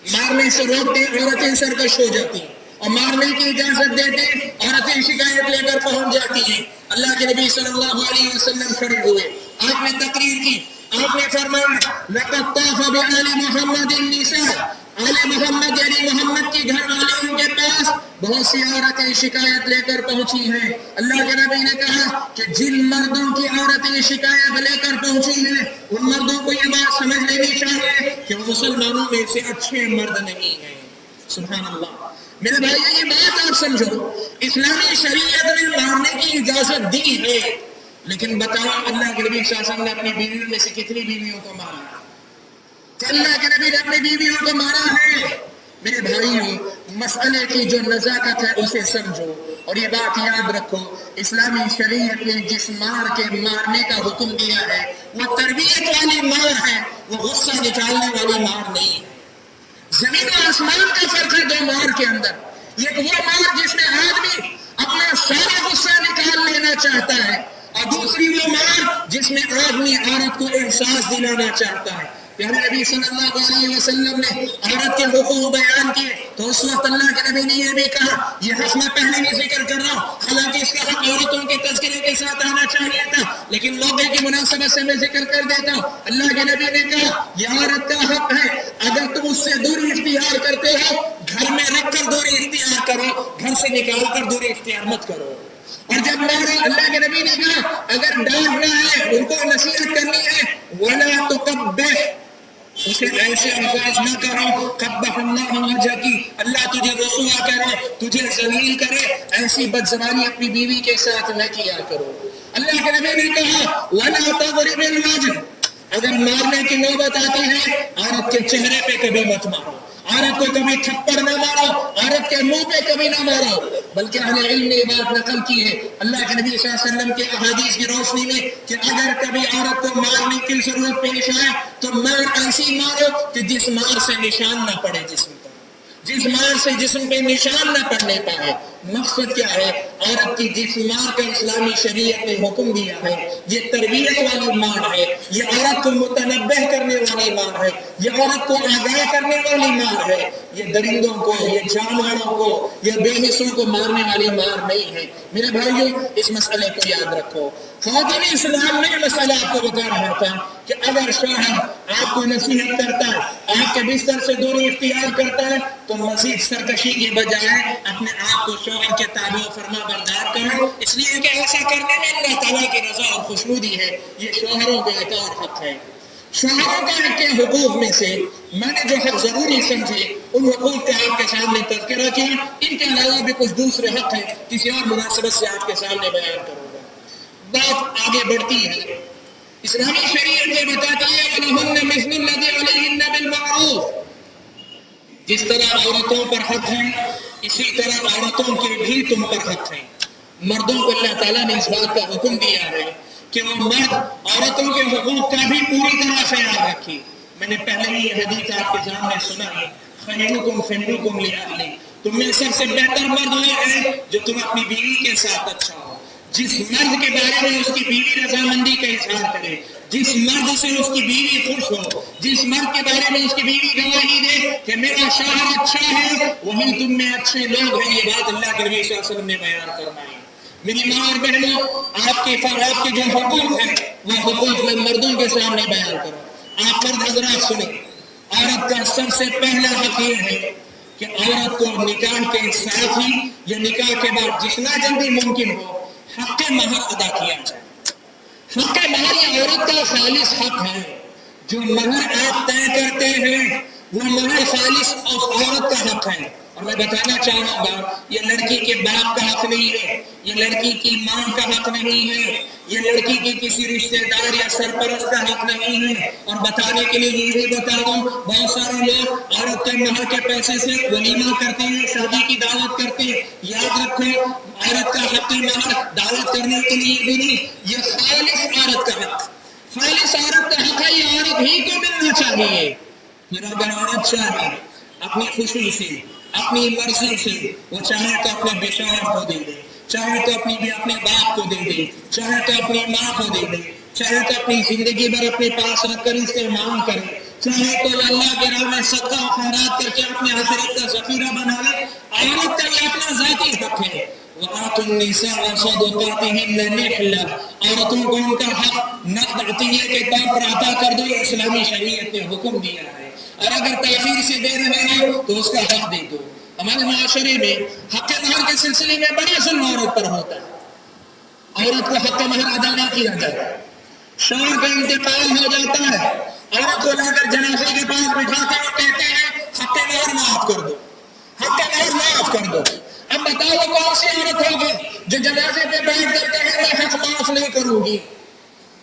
Speaker 1: مارنے سے روکتے عورتیں سرکش ہو جاتی اور مارنے کی اجازت دیتے عورتیں شکایت لے کر پہنچ جاتی ہیں۔ اللہ کے نبی صلی اللہ علیہ وسلم کھڑے ہوئے، آپ نے تقریر کی، آپ نے فرمایا لقد طاف بآل محمد النساء، آل محمد یعنی محمد کی گھر والوں کے پاس بہت سی عورتیں شکایت لے کر پہنچی ہیں۔ اللہ کے نبی نے کہا کہ جن مردوں کی عورتیں شکایت لے کر پہنچی ہیں ان مردوں کو یہ بات سمجھ لینی چاہیے کہ وہ مسلمانوں میں سے اچھے مرد نہیں ہیں۔ سبحان اللہ۔ میرے بھائی یہ بات آپ سمجھو، اسلامی شریعت نے مارنے کی اجازت دی ہے، لیکن بتاؤ اللہ کے نبی صلی اللہ علیہ وسلم نے اپنی بیویوں میں سے کتنی بیویوں کو مارا؟ اللہ کے نبی نے اپنی بیویوں کو مارا ہے۔ میرے بھائیوں، مسئلے کی جو نزاکت ہے اسے سمجھو، اور یہ بات یاد رکھو، اسلامی شریعت نے جس مار کے مارنے کا حکم دیا ہے وہ تربیت والی مار ہے، وہ غصہ نکالنے والی مار نہیں ہے۔ زمین و آسمان کا فرق ہے دو مار کے اندر، ایک وہ مار جس میں آدمی اپنا سارا غصہ نکال لینا چاہتا ہے، اور دوسری وہ مار جس میں آدمی عورت کو احساس دلانا چاہتا ہے۔ پیارے نبی صلی اللہ علیہ وسلم نے عورت کے حقوق بیان کیے تو اس وقت اللہ کے نبی نے یہ بھی کہا، یہ حق میں پہلے بھی ذکر کر رہا ہوں، حالانکہ اس کا حق عورتوں کے تذکرے کے ساتھ آنا چاہیے تھا، لیکن موقع کی مناسبت سے میں ذکر کر دیتا ہوں۔ اللہ کے نبی نے کہا یہ عورت کا حق ہے، اگر تم اس سے دوری اختیار کرتے ہو گھر میں رکھ کر دوری اختیار کرو، گھر سے نکال کر دوری اختیار مت کرو۔ اور جب مارا، اللہ کے نبی نے کہا اگر ڈانٹنا ہے، ان کو نصیحت کرنی ہے، وَلَا تُقَبِّحْ، اسے ایسے الفاظ نہ کہو، قبح اللہ وجہک، اللہ تجھے رسوا کرے، تجھے ذلیل کرے، ایسی بد زبانی اپنی بیوی کے ساتھ نہ کیا کرو۔ اللہ کے نبی نے کہا وَلَا تَضْرِبِ الْوَجْهَ، اگر مارنے کی نوبت آتی ہے عورت کے چہرے پہ کبھی مت مارو، عورت کو کبھی تھپڑ نہ مارو، عورت کے منہ پہ کبھی نہ مارو، بلکہ اہل علم نے یہ بات نقل کی ہے اللہ کے نبی صلی اللہ علیہ وسلم کے احادیث کی روشنی میں کہ اگر کبھی عورت کو مارنے کی ضرورت پیش آئے تو مار ایسی مارو کہ جس مار سے نشان نہ پڑے جسم پر، جس مار سے جسم پہ نشان نہ پڑنے پائے۔ مقصد کیا ہے؟ عورت کی جس مار کا اسلامی شریعت نے حکم دیا ہے یہ تربیت والی مار ہے، یہ عورت کو متنبہ کرنے والی مار ہے، یہ عورت کو آگاہ کرنے والی مار ہے، یہ درندوں کو، یہ جانوروں کو، یہ بے حسوں کو مارنے والی مار نہیں ہے۔ میرے بھائیوں، اس مسئلے کو یاد رکھو۔ خاتون اسلام نے مسئلہ آپ کو بتا رہا تھا کہ اگر شوہر آپ کو نصیحت کرتا ہے، آپ کے بستر سے دوری اختیار کرتا ہے تو مزید سرکشی کے بجائے اپنے آپ کو شوہر کے تابع و فرما بردار کرو، اس لیے کہ ایسا کرنے میں اللہ تعالیٰ کی رضا اور خوشنودی ہے۔ یہ شوہروں کا ایک اور حق ہے۔ شوہروں کا کے حقوق میں سے میں نے جو حق ضروری سمجھے ان حقوق کا آپ کے سامنے تذکرہ کیا، ان کے علاوہ بھی کچھ دوسرے حق ہیں، کسی اور مناسبت سے آپ کے سامنے بیان کروں گا۔ بات آگے بڑھتی ہے، اسلامی شریعت یہ بتاتی ہے وَلَهُنَّ مِثْلُ الَّذِي عَلَيْهِنَّ بِالْمَعْرُوفِ، جس طرح عورتوں پر حق ہے اسی طرح عورتوں کے بھی تم پر حق ہیں۔ مردوں کو اللہ تعالیٰ نے اس بات کا حکم دیا ہے کہ وہ مرد عورتوں کے حقوق کا بھی پوری طرح خیال رکھے۔ میں نے پہلے ہی یہ حدیث آپ کے سامنے سنا ہے، خیرکم خیرکم لأہلہ، تم میں سب سے بہتر مرد وہ ہے جو تم اپنی بیوی کے ساتھ اچھا ہو۔ جس مرد کے بارے میں اس کی بیوی رضامندی کا اظہار کرے، جس مرد سے اس کی بیوی خوش ہو، جس مرد کے بارے میں اس کی بیوی گواہی دے کہ میرا شوہر اچھا ہے، وہی تم میں اچھے لوگ ہیں، یہ بات اللہ کے نبی صلی اللہ علیہ وسلم نے بیان فرمائی۔ میری ماں اور بہنوں، آپ کے جو حقوق ہیں وہ حقوق میں مردوں کے سامنے بیان کرو۔ آپ مرد حضرات سنیں، عورت کا سب سے پہلا حق یہ ہے کہ عورت کو نکاح کے ساتھ ہی یا نکاح کے بعد جتنا جلدی ممکن ہو حق مہر ادا کیا جائے۔ حق مہر یہ عورت کا خالص حق ہے، جو مہر آپ طے کرتے ہیں وہ مہر خالص اس عورت کا حق ہے۔ اور میں بتانا چاہوں گا یہ لڑکی کے باپ کا حق نہیں ہے، یہ لڑکی کی ماں کا حق نہیں ہے، یہ لڑکی کی کسی رشتہ دار یا سرپرست کا حق نہیں ہے۔ اور بتانے کے لیے یہ بھی بتا دوں، بہت سارے لوگ عورت کے مہر کے پیسے سے ولیمہ کرتے ہیں، شادی کی دعوت کرتے ہیں۔ یاد رکھو، عورت کا حق مہر دعوت کرنے کے لیے بھی نہیں، یہ خالص عورت کا حق، خالص عورت کا حق ہے، یہ عورت ہی کو ملنا چاہیے۔ پھر اگر عورت چاہے اپنی خوشی سے، اپنی مرضی سے، وہ چاہے تو اپنے بشار کو دے دے، چاہے تو اپنے باپ کو دے دے، چاہے تو اپنی ماں کو دے دے، چاہے تو اپنی زندگی بھر اپنے پاس رکھ کر استعمال کرے، چاہے تو اللہ کے راہ میں صدقہ و خیرات کر کے اپنے آخرت کا ذخیرہ بنا لے۔ عورت کا یہ اپنا ذاتی حق ہے۔ وَآتُوا النِّسَاءَ صَدُقَاتِهِنَّ نِحْلَةً، عورتوں کو ان کا حق نقد عطیہ کے طور پر عطا کر دو، یہ اسلامی شریعت نے حکم دیا ہے۔ اور اگر تاخیر سے دے رہے ہیں تو اس کا حق دے دو۔ ہمارے معاشرے میں حق مہر کے سلسلے میں بڑا ظلم عورت پر ہوتا ہے، عورت کو حق مہر ادا نہ کیا جاتا، شوہر کا انتقال ہو جاتا ہے، عورت کو لا کر جنازے کے پاس بٹھاتے ہیں، کہتے ہیں حق مہر معاف کر دو، حق مہر معاف کر دو. اب بتاؤ کون سی عورت ہوگی جو جنازے پہ بیٹھ کر کہے میں حق معاف نہیں کروں گی؟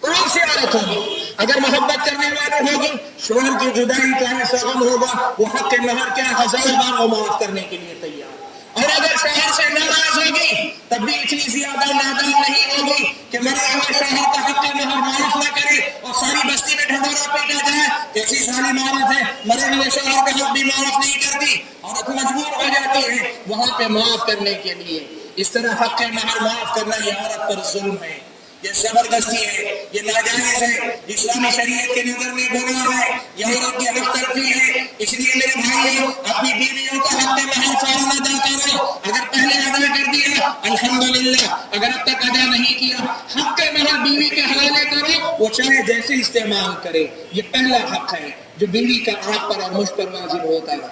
Speaker 1: کون سی عورت ہوگی؟ اگر محبت کرنے والی ہوگی، شوہر کی جدائی کا ایسا غم ہوگا، وہ حق مہر کیا 1000 بار وہ معاف کرنے کے لیے تیار. اور اگر شوہر سے ناراض ہوگی تب بھی اتنی زیادہ نادان نہیں ہوگی کہ مرے ہوئے شوہر کا حق مہر معاف نہ کرے اور ساری بستی میں ڈھنڈورا پیٹا جائے. ایسی ظالم عورت ہے، مرے ہوئے شوہر کا حق بھی معاف نہیں کرتی، عورت مجبور ہو جاتی ہے وہاں پہ معاف کرنے کے لیے. اس طرح حق مہر معاف کرنا یہ عورت پر ظلم ہے، یہ زبردستی ہے، یہ ناجائز ہے، اسلامی شریعت کے نظر میں گناہ ہے، یہ عورت کی حق تلفی ہے. اس لیے میرے بھائیوں، اپنی بیویوں کا حق مہر فوراً ادا کرو. اگر پہلے ادا کر دیا الحمدللہ، اگر اب تک ادا نہیں کیا حق مہر بیوی کے حوالے کرو، وہ چاہے جیسے استعمال کرے. یہ پہلا حق ہے جو بیوی کا آپ پر اور مجھ پر واجب ہوتا ہے.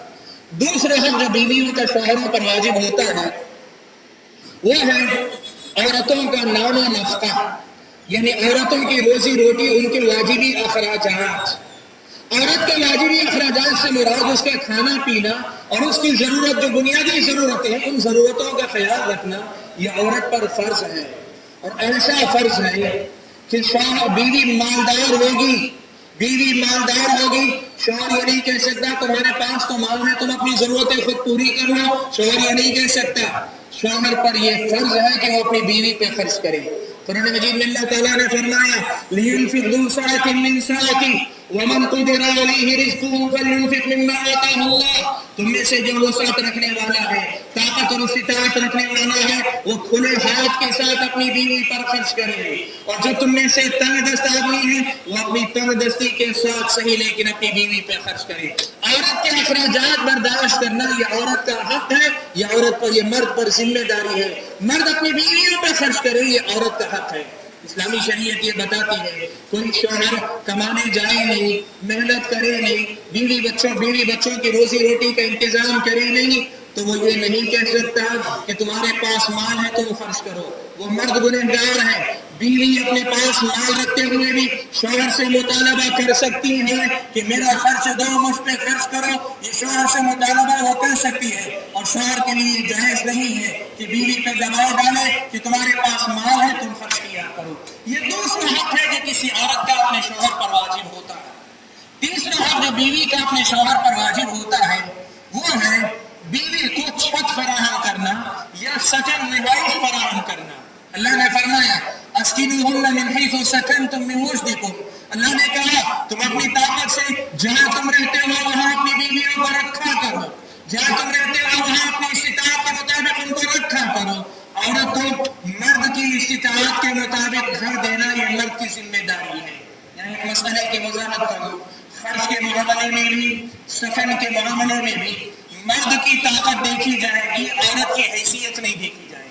Speaker 1: دوسرا حق جو بیویوں کا شوہروں پر واجب ہوتا ہے وہ ہے عورتوں کا نام و نفقہ، یعنی عورتوں کی روزی روٹی، ان کے واجبی اخراجات. عورت کے واجبی اخراجات سے مراد اس کا کھانا پینا اور اس کی ضرورت، جو بنیادی ضرورتیں ہیں، ان ضرورتوں کا خیال رکھنا یہ عورت پر فرض ہے. اور ایسا فرض ہے کہ شوہر بیوی مالدار ہوگی، بیوی مالدار ہوگی، شوہر یہ نہیں کہہ سکتا تمہارے پاس تو مال ہے تم اپنی ضرورتیں خود پوری کر لو. شوہر یہ نہیں کہہ سکتا. شوہر پر یہ فرض ہے کہ وہ اپنی بیوی پہ خرچ کرے. قرآن مجید میں اللہ تعالیٰ نے فرمایا لِيُنْفِقْ ذُو سَعَةٍ مِّن سَعَتِهِ وَمَنْ قُدِرَ عَلَيْهِ رِزْقُهُ فَلْيُنْفِقْ مِمَّا آتَاهُ اللَّهُ. تم میں سے جو وسعت رکھنے والا ہے، طاقت اور استطاعت رکھنے والا ہے، وہ کھلے ہاتھ کے ساتھ اپنی بیوی پر خرچ کرے. اور جو تم میں سے تنگ دست آدمی ہے وہ اپنی تنگ دستی کے ساتھ صحیح لیکن اپنی بیوی پہ خرچ کرے. عورت کے اخراجات برداشت کرنا یہ عورت کا حق ہے، یہ عورت پر، یہ مرد پر ذمہ داری ہے. مرد اپنی بیویوں پہ خرچ کرے یہ عورت کا حق ہے. اسلامی شریعت یہ بتاتی ہے کوئی شوہر کمانے جائے نہیں، محنت کرے نہیں، بیوی بچوں کی روزی روٹی کا انتظام کرے نہیں، تو وہ یہ نہیں کہہ سکتا کہ تمہارے پاس مال ہے تم خرچ کرو. وہ مرد گنہگار ہے. بیوی اپنے پاس مال رکھتے ہوئے بھی شوہر سے مطالبہ کر سکتی ہے کہ میرا خرچ دو، مجھ پہ خرچ کرو. یہ شوہر سے مطالبہ وہ کر سکتی ہے، اور شوہر کے لیے جائز نہیں ہے کہ بیوی پہ دباؤ ڈالے کہ تمہارے پاس مال ہے تم خرچ کیا کرو. یہ دوسرا حق ہے جو کسی عورت کا اپنے شوہر پر واجب ہوتا ہے. تیسرا حق جو بیوی کا اپنے شوہر پر واجب ہوتا ہے وہ ہے بیوی کو چھت فراہم کرنا یا سکن رہائش فراہم کرنا. اللہ نے فرمایا اسکنوہن من حیث سکنتم من وجدکم. اللہ نے کہا تم اپنی طاقت سے جہاں تم رہتے ہو وہاں اپنی بیویوں کو رکھا کرو، جہاں تم رہتے ہو وہاں اپنی استطاعت کے مطابق ان کو رکھا کرو. عورت کو مرد کی استطاعت کے مطابق گھر دینا یہ مرد کی ذمہ داری ہے. یعنی مسئلے کی وضاحت کرو، خرچ کے معاملے میں بھی، سکن کے معاملے میں بھی مرد کی طاقت دیکھی جائے گی، عورت کی حیثیت نہیں دیکھی جائے گی.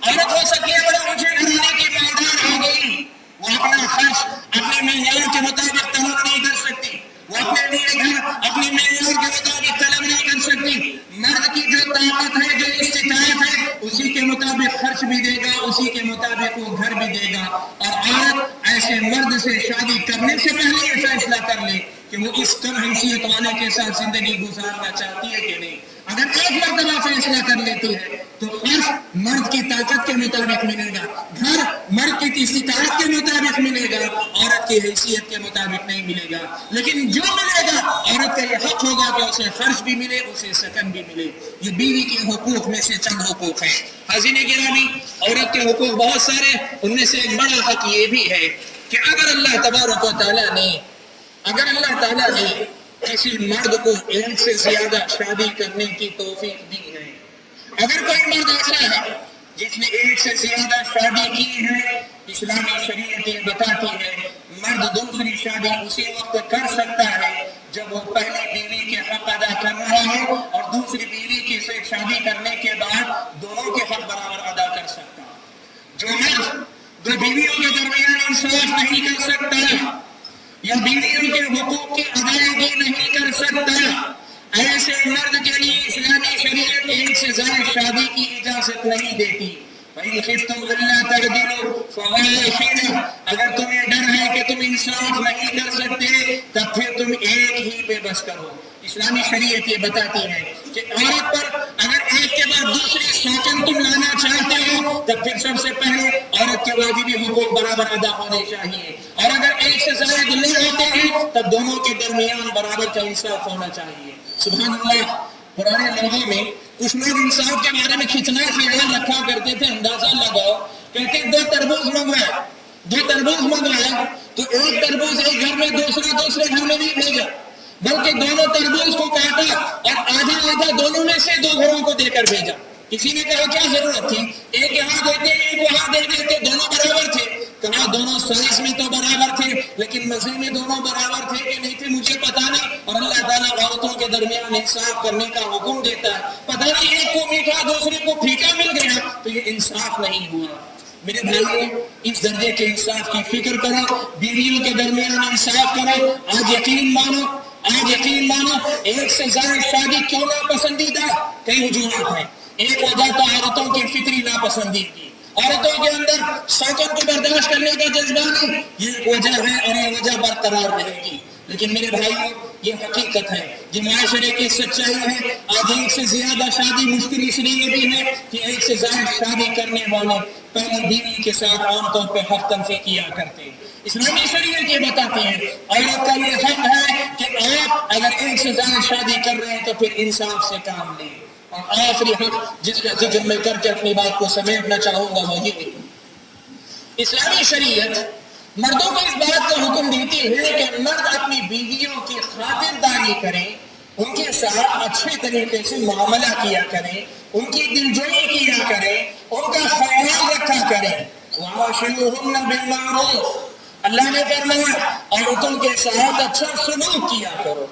Speaker 1: عورت ہو سکتی ہے بڑا اونچے گھرانے کی مالدار ہو گئی، وہ اپنا خرچ اپنے معیار کے مطابق طلب نہیں کر سکتی، وہ اپنے لیے گھر اپنے معیار کے مطابق طلب نہیں کر سکتی. مرد کی جو طاقت ہے، جو استطاعت ہے، اسی کے مطابق خرچ بھی دے گا، اسی کے مطابق وہ گھر بھی دے گا. اور عورت ایسے مرد سے شادی کرنے سے پہلے یہ فیصلہ کر لے کہ وہ اس کم حیثیت والے کے ساتھ زندگی گزارنا چاہتی ہے کہ نہیں. اگر ایک مرتبہ فیصلہ کر لیتی ہے تو خرچ مرد کی طاقت کے مطابق ملے گا، گھر مرد کی استطاعت کے مطابق ملے گا، عورت کی حیثیت کے مطابق نہیں ملے گا. لیکن جو ملے گا عورت کا یہ حق ہوگا کہ اسے خرچ بھی ملے، اسے سکن بھی ملے. یہ بیوی کے حقوق میں سے چند حقوق ہیں. حاضرین گرامی، عورت کے حقوق بہت سارے، ان میں سے ایک بڑا حق یہ بھی ہے کہ اگر اللہ تبارک و تعالیٰ نے کسی مرد کو ایک سے زیادہ شادی کرنے کی توفیق دی ہے، اگر کوئی مرد ایسا ہے جس نے ایک سے زیادہ شادی کی ہے، اسلامی شریعت یہ بتاتی ہے مرد دوسری شادی اسی وقت کر سکتا ہے جب وہ پہلی بیوی کے حق ادا کر رہا ہو، اور دوسری بیوی کی سے شادی کرنے کے بعد دونوں کے حق برابر ادا کر سکتا. جو مرد دو بیویوں کے درمیان انصاف نہیں کر سکتا یا بیویوں کے حقوق کی ادائیگی نہیں کر سکتا، ایسے مرد کے لیے اسلامی شریعت ایک سے زائد شادی کی اجازت نہیں دیتی. وَإِنْ خِفْتُمْ أَلَّا تَعْدِلُوا فَوَاحِدَةً. اگر تمہیں ڈر ہے کہ تم انصاف نہیں کر سکتے تب پھر تم ایک ہی پہ بس کرو. اسلامی شریعت یہ بتاتی ہے کہ عورت پر اگر ایک کے بعد دوسرے ساکن تم لانا چاہتے ہو تب پھر سب سے پہلے عورت کے واجبی حقوق برابر ادا ہونے چاہیے, اور اگر ایک سے زائد لے ہوتے ہیں تب دونوں کے درمیان برابر کا انصاف ہونا چاہیے. سبحان اللہ. پرانے لوگوں میں کچھ لوگ انصاف کے بارے میں کتنا خیال رکھا کرتے تھے, اندازہ لگاؤ. کہتے 2 تربوز منگوایا تو ایک تربوز ایک گھر میں دوسرے گھر میں نہیں بھیجا, بلکہ دونوں تربوز کو کاٹا اور آدھا دونوں میں سے 2 گھروں کو دے کر بھیجا. کسی نے کہا کیا ضرورت تھی, ایک یہاں دیتے ایک وہاں دے دیتے, دونوں برابر تھے. کہا دونوں سائز میں تو برابر تھے لیکن مزے میں دونوں برابر تھے کہ نہیں تھے مجھے پتا نہیں. اور اللہ تعالیٰ عورتوں کے درمیان انصاف کرنے کا حکم دیتا ہے. پتہ نہیں ایک کو میٹھا دوسرے کو پھیکا مل گیا تو یہ انصاف نہیں ہوا. میرے بھائیوں, اس درجے کے انصاف کی فکر کرو, بیویوں کے درمیان انصاف کرو. آج یقین مانو ایک سے زائد شادی کیوں ناپسندیدہ؟ کئی وجوہات ہیں. ایک وجہ تو عورتوں کی فطری ناپسندیدگی, عورتوں کے اندر ساکن کو برداشت کرنے کا جذبہ نہیں, یہ ایک وجہ ہے اور یہ وجہ برقرار رہے گی. لیکن میرے بھائیوں, یہ حقیقت ہے, یہ معاشرے کی سچائی ہے. آج ایک سے زیادہ شادی مشکل اس لیے بھی ہے کہ ایک سے زائد شادی کرنے والے پہلی بیوی کے ساتھ عام طور پہ حق تلفی کیا کرتے ہیں. اسلامی شریعت یہ بتاتی ہے عورت کا یہ حق ہے کہ آپ اگر ایک سے زائد شادی کر رہے ہیں تو پھر انصاف سے کام لیں. اور آخری حق جس کا ذکر میں کر کے اپنی بات کو سمیٹنا چاہوں گا وہی ہے, اسلامی شریعت مردوں کو اس بات کا حکم دیتی ہے کہ مرد اپنی بیویوں کی خاطرداری کریں, ان کے ساتھ اچھے طریقے سے معاملہ کیا کریں, ان کی دلجوئی کیا کریں, ان کا خیال رکھا کریں. وَعَاشِرُوهُنَّ بِالْمَعْرُوفِ, اللہ نے فرمایا عورتوں کے ساتھ اچھا سلوک کیا کرو.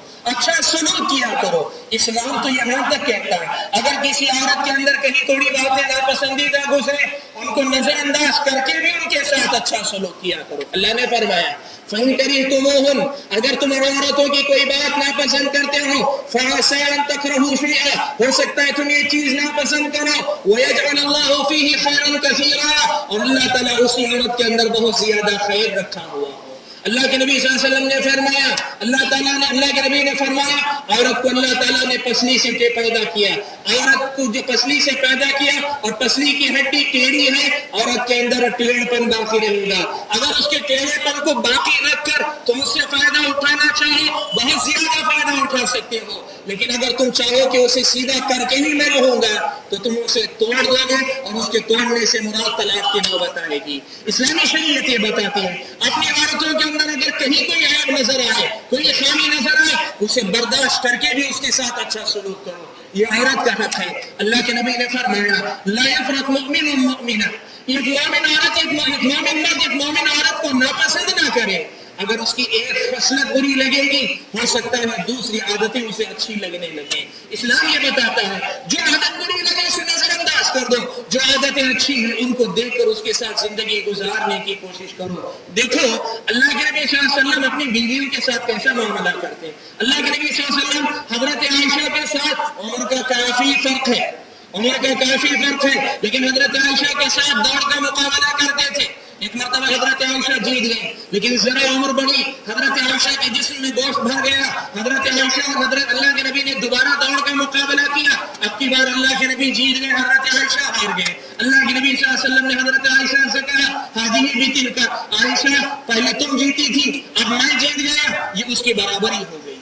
Speaker 1: اسلام تو یہاں تک کہتا ہے اگر کسی عورت کے اندر کہیں تھوڑی باتیں ناپسندیدہ گزرے ان کو نظر انداز کر کے بھی ان کے ساتھ اچھا سلوک کیا کرو. اللہ نے فرمایا فَإِن كَرِهْتُمُوهُنَّ, اگر تم عورتوں کی کوئی بات ناپسند کرتے ہو, فَعَسَىٰ أَن تَكْرَهُوا شَيْئًا, ہو سکتا ہے تم یہ چیز ناپسند کرو, وَيَجْعَلَ اللَّهُ فِيهِ خَيْرًا كَثِيرًا, اور اللہ تعالیٰ اسی عورت کے اندر بہت زیادہ خیر رکھا ہوا ہو. اللہ کے نبی صلی اللہ علیہ وسلم نے فرمایا, اللہ کے نبی نے فرمایا عورت کو اللہ تعالیٰ نے پسلی سے پیدا کیا. عورت کو جو پسلی سے پیدا کیا اور پسلی کی ہڈی ٹیڑھی ہے, عورت کے اندر ٹیڑھ پن باقی رہے گا. اگر اس کے ٹیڑھے پن کو باقی رکھ کر تم اس سے فائدہ اٹھانا چاہو بہت زیادہ فائدہ اٹھا سکتے ہو, لیکن اگر تم چاہو کہ اسے سیدھا کر کے ہی میں رہوں گا تو تم اسے توڑ دو گے اور اس کے توڑنے سے مراد طلاق کی نوبت آئے گی. اسلامی شریعت یہ بتاتی ہے اپنی عورتوں کے اندر اگر کہیں کوئی عیب نظر آئے, کوئی خامی نظر آئے, اسے برداشت کر کے بھی اس کے ساتھ اچھا سلوک کرو. یہ عورت کا حق ہے. اللہ کے نبی نے فرمایا لا یفرق مؤمن مؤمنہ, ایک مومن عورت کو ناپسند نہ کرے. اگر اس کی ایک خصلت بری لگے گی ہو سکتا ہے دوسری عادتیں اسے اچھی لگنے لگیں. اسلام یہ بتاتا ہے جو عادت بری لگے اسے نظر انداز کر دو, جو عادتیں اچھی ہیں ان کو دیکھ کر اس کے ساتھ زندگی گزارنے کی کوشش کرو. دیکھو اللہ کے نبی صلی اللہ علیہ وسلم اپنی بیویوں کے ساتھ کیسا معاملہ کرتے ہیں. اللہ کے نبی صلی اللہ علیہ وسلم حضرت عائشہ کے ساتھ عمر کا کافی فرق ہے, لیکن حضرت عائشہ کے ساتھ دوڑ کا مقابلہ کرتے تھے. ایک مرتبہ حضرت عائشہ جیت گئے لیکن ذرا عمر بڑھی, حضرت عائشہ کے جسم میں گوشت بھر گیا. حضرت عائشہ اور حضرت اللہ کے نبی نے دوبارہ دوڑ کا مقابلہ کیا. اب کی بار اللہ کے نبی جیت گئے, حضرت عائشہ ہار گئے. اللہ کے نبی صلی اللہ علیہ وسلم نے حضرت عائشہ سے کہا حاضی بھی تل کا, عائشہ پہلے تم جیتی تھی اب میں جیت گیا, یہ اس کی برابری ہو گئی.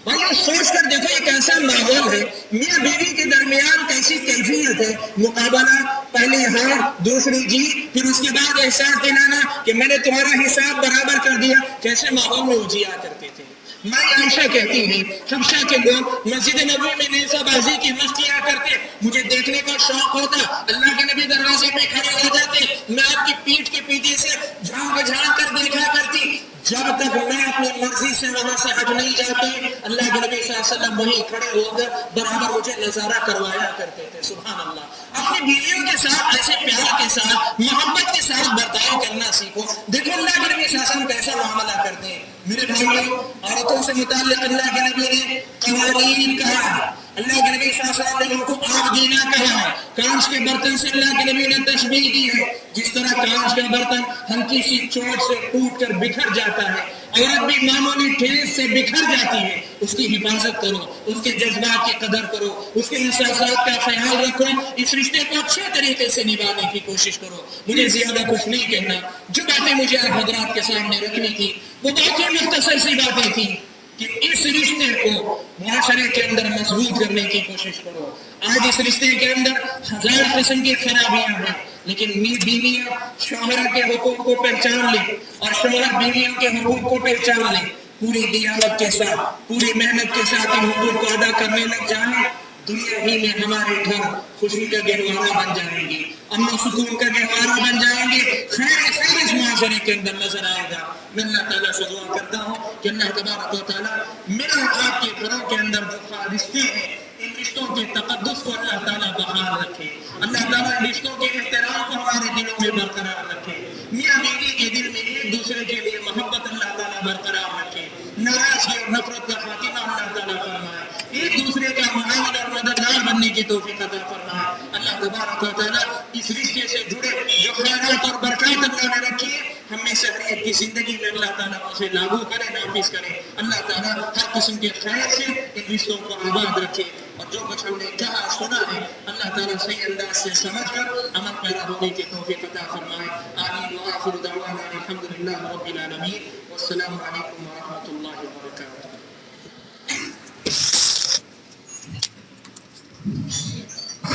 Speaker 1: بھائی سوچ کر دیکھو یہ کیسا ماحول ہے, میاں بیوی کے درمیان کیسی کیفیت ہے. مقابلہ, پہلے ہار دوسری جیت, پھر اس کے بعد احساس دلانا کہ میں نے تمہارا حساب برابر کر دیا. کیسے ماحول میں اجیا کرتے تھے. میں عائشہ کہتی ہیں حبشہ کے لوگ مسجد نبوی میں نیزہ بازی کی مشق کیا کرتے, مجھے دیکھنے کا شوق ہوتا. اللہ کے نبی دروازے پہ کھڑے ہو جاتے, میں آپ کی پیٹھ کے پیچھے سے جھانک کر دیکھا کرتی. جب تک میں اپنی مرضی سے وہاں سے ہٹ نہیں جاتی اللہ کے نبی صلی اللہ علیہ وسلم وہیں کھڑے ہو کر برابر مجھے نظارہ کروایا کرتے تھے. سبحان اللہ. اپنی بیویوں کے ساتھ ایسے پیار کے ساتھ محبت کے ساتھ برتاؤ کرنا سیکھو. دیکھو اللہ کے نبی صلی اللہ علیہ وسلم کیسا معاملہ کرتے ہیں. میرے بھائیوں, عورتوں سے متعلق اللہ کے نبی نے قوانین کہا ہے. اللہ کے نبی صلی اللہ علیہ وسلم نے ان کو آگ دینا کہا ہے. کانچ کے برتن سے اللہ کے نبی نے تشبیہ کی ہے. جس طرح کانچ کا برتن ہلکی سی چوٹ سے ٹوٹ کر بکھر جاتا ہے, عورت بھی معمولی ٹھیس سے بکھر جاتی ہے، اس کی حفاظت کرو، اس کے جذبات کی قدر کرو، اس کے احساسات کا خیال رکھو، اس رشتے کو اچھے طریقے سے نبھانے کی کوشش کرو۔ مجھے زیادہ کچھ نہیں کہنا، جو باتیں مجھے آپ حضرات کے سامنے رکھنی تھی وہ باقی مختصر سی باتیں تھیں کہ اس رشتے کو معاشرے کے اندر مضبوط کرنے کی کوشش کرو۔ آج اس رشتے کے اندر ہزار قسم کی خرابیاں ہیں، لیکن بیویاں شوہر کے حقوق کو پہچان لیں اور شوہر بیویوں کے حقوق کو پہچان لیں، پوری دیانت کے ساتھ، پوری محنت کے ساتھ ان حقوق کو ادا کرنے لگ جائیں، دنیا ہی میں ہمارے گھر خوشی کا گہوارہ بن جائیں گے، امن و سکون کا گہوارہ بن جائیں گے، خیر اس معاشرے کے اندر نظر آئے گا۔ میں اللہ تعالیٰ سے دعا کرتا ہوں کہ اللہ تبارک و تعالیٰ میرا اور آپ کے گھروں کے اندر جو رشتے ہیں، ان رشتوں کے تقدس کو اللہ تعالیٰ بحال رکھے، اللہ تعالیٰ ان رشتوں کے احترام کو ہمارے دلوں میں برقرار رکھے، میاں بیوی کے دل میں ایک دوسرے کے لیے محبت اللہ تعالیٰ برقرار رکھے، ناراضگی اور نفرت کا خاتمہ اللہ تعالیٰ فرمائے، ایک دوسرے کا معاون اور مددگار بننے کی توفیق عطا فرمائے۔ اللہ تبارک و تعالیٰ اس رشتے سے جڑے جو خیرات اور برکات اللہ نے رکھی ہے، ہم میں سے ہر ایک کی زندگی میں اللہ تعالیٰ اسے لاگو کرے، نافذ کرے۔ اللہ تعالیٰ ہر قسم کے خیر سے ان رشتوں کو آباد رکھے، اور جو کچھ ہم نے کہا سنا ہے اللہ تعالیٰ صحیح انداز سے سمجھ کر عمل پیرا ہونے کی توفیق عطا فرمائے۔ آمین وآخر دعوانا الحمدللہ رب العالمین، والسلام علیکم ورحمۃ اللہ۔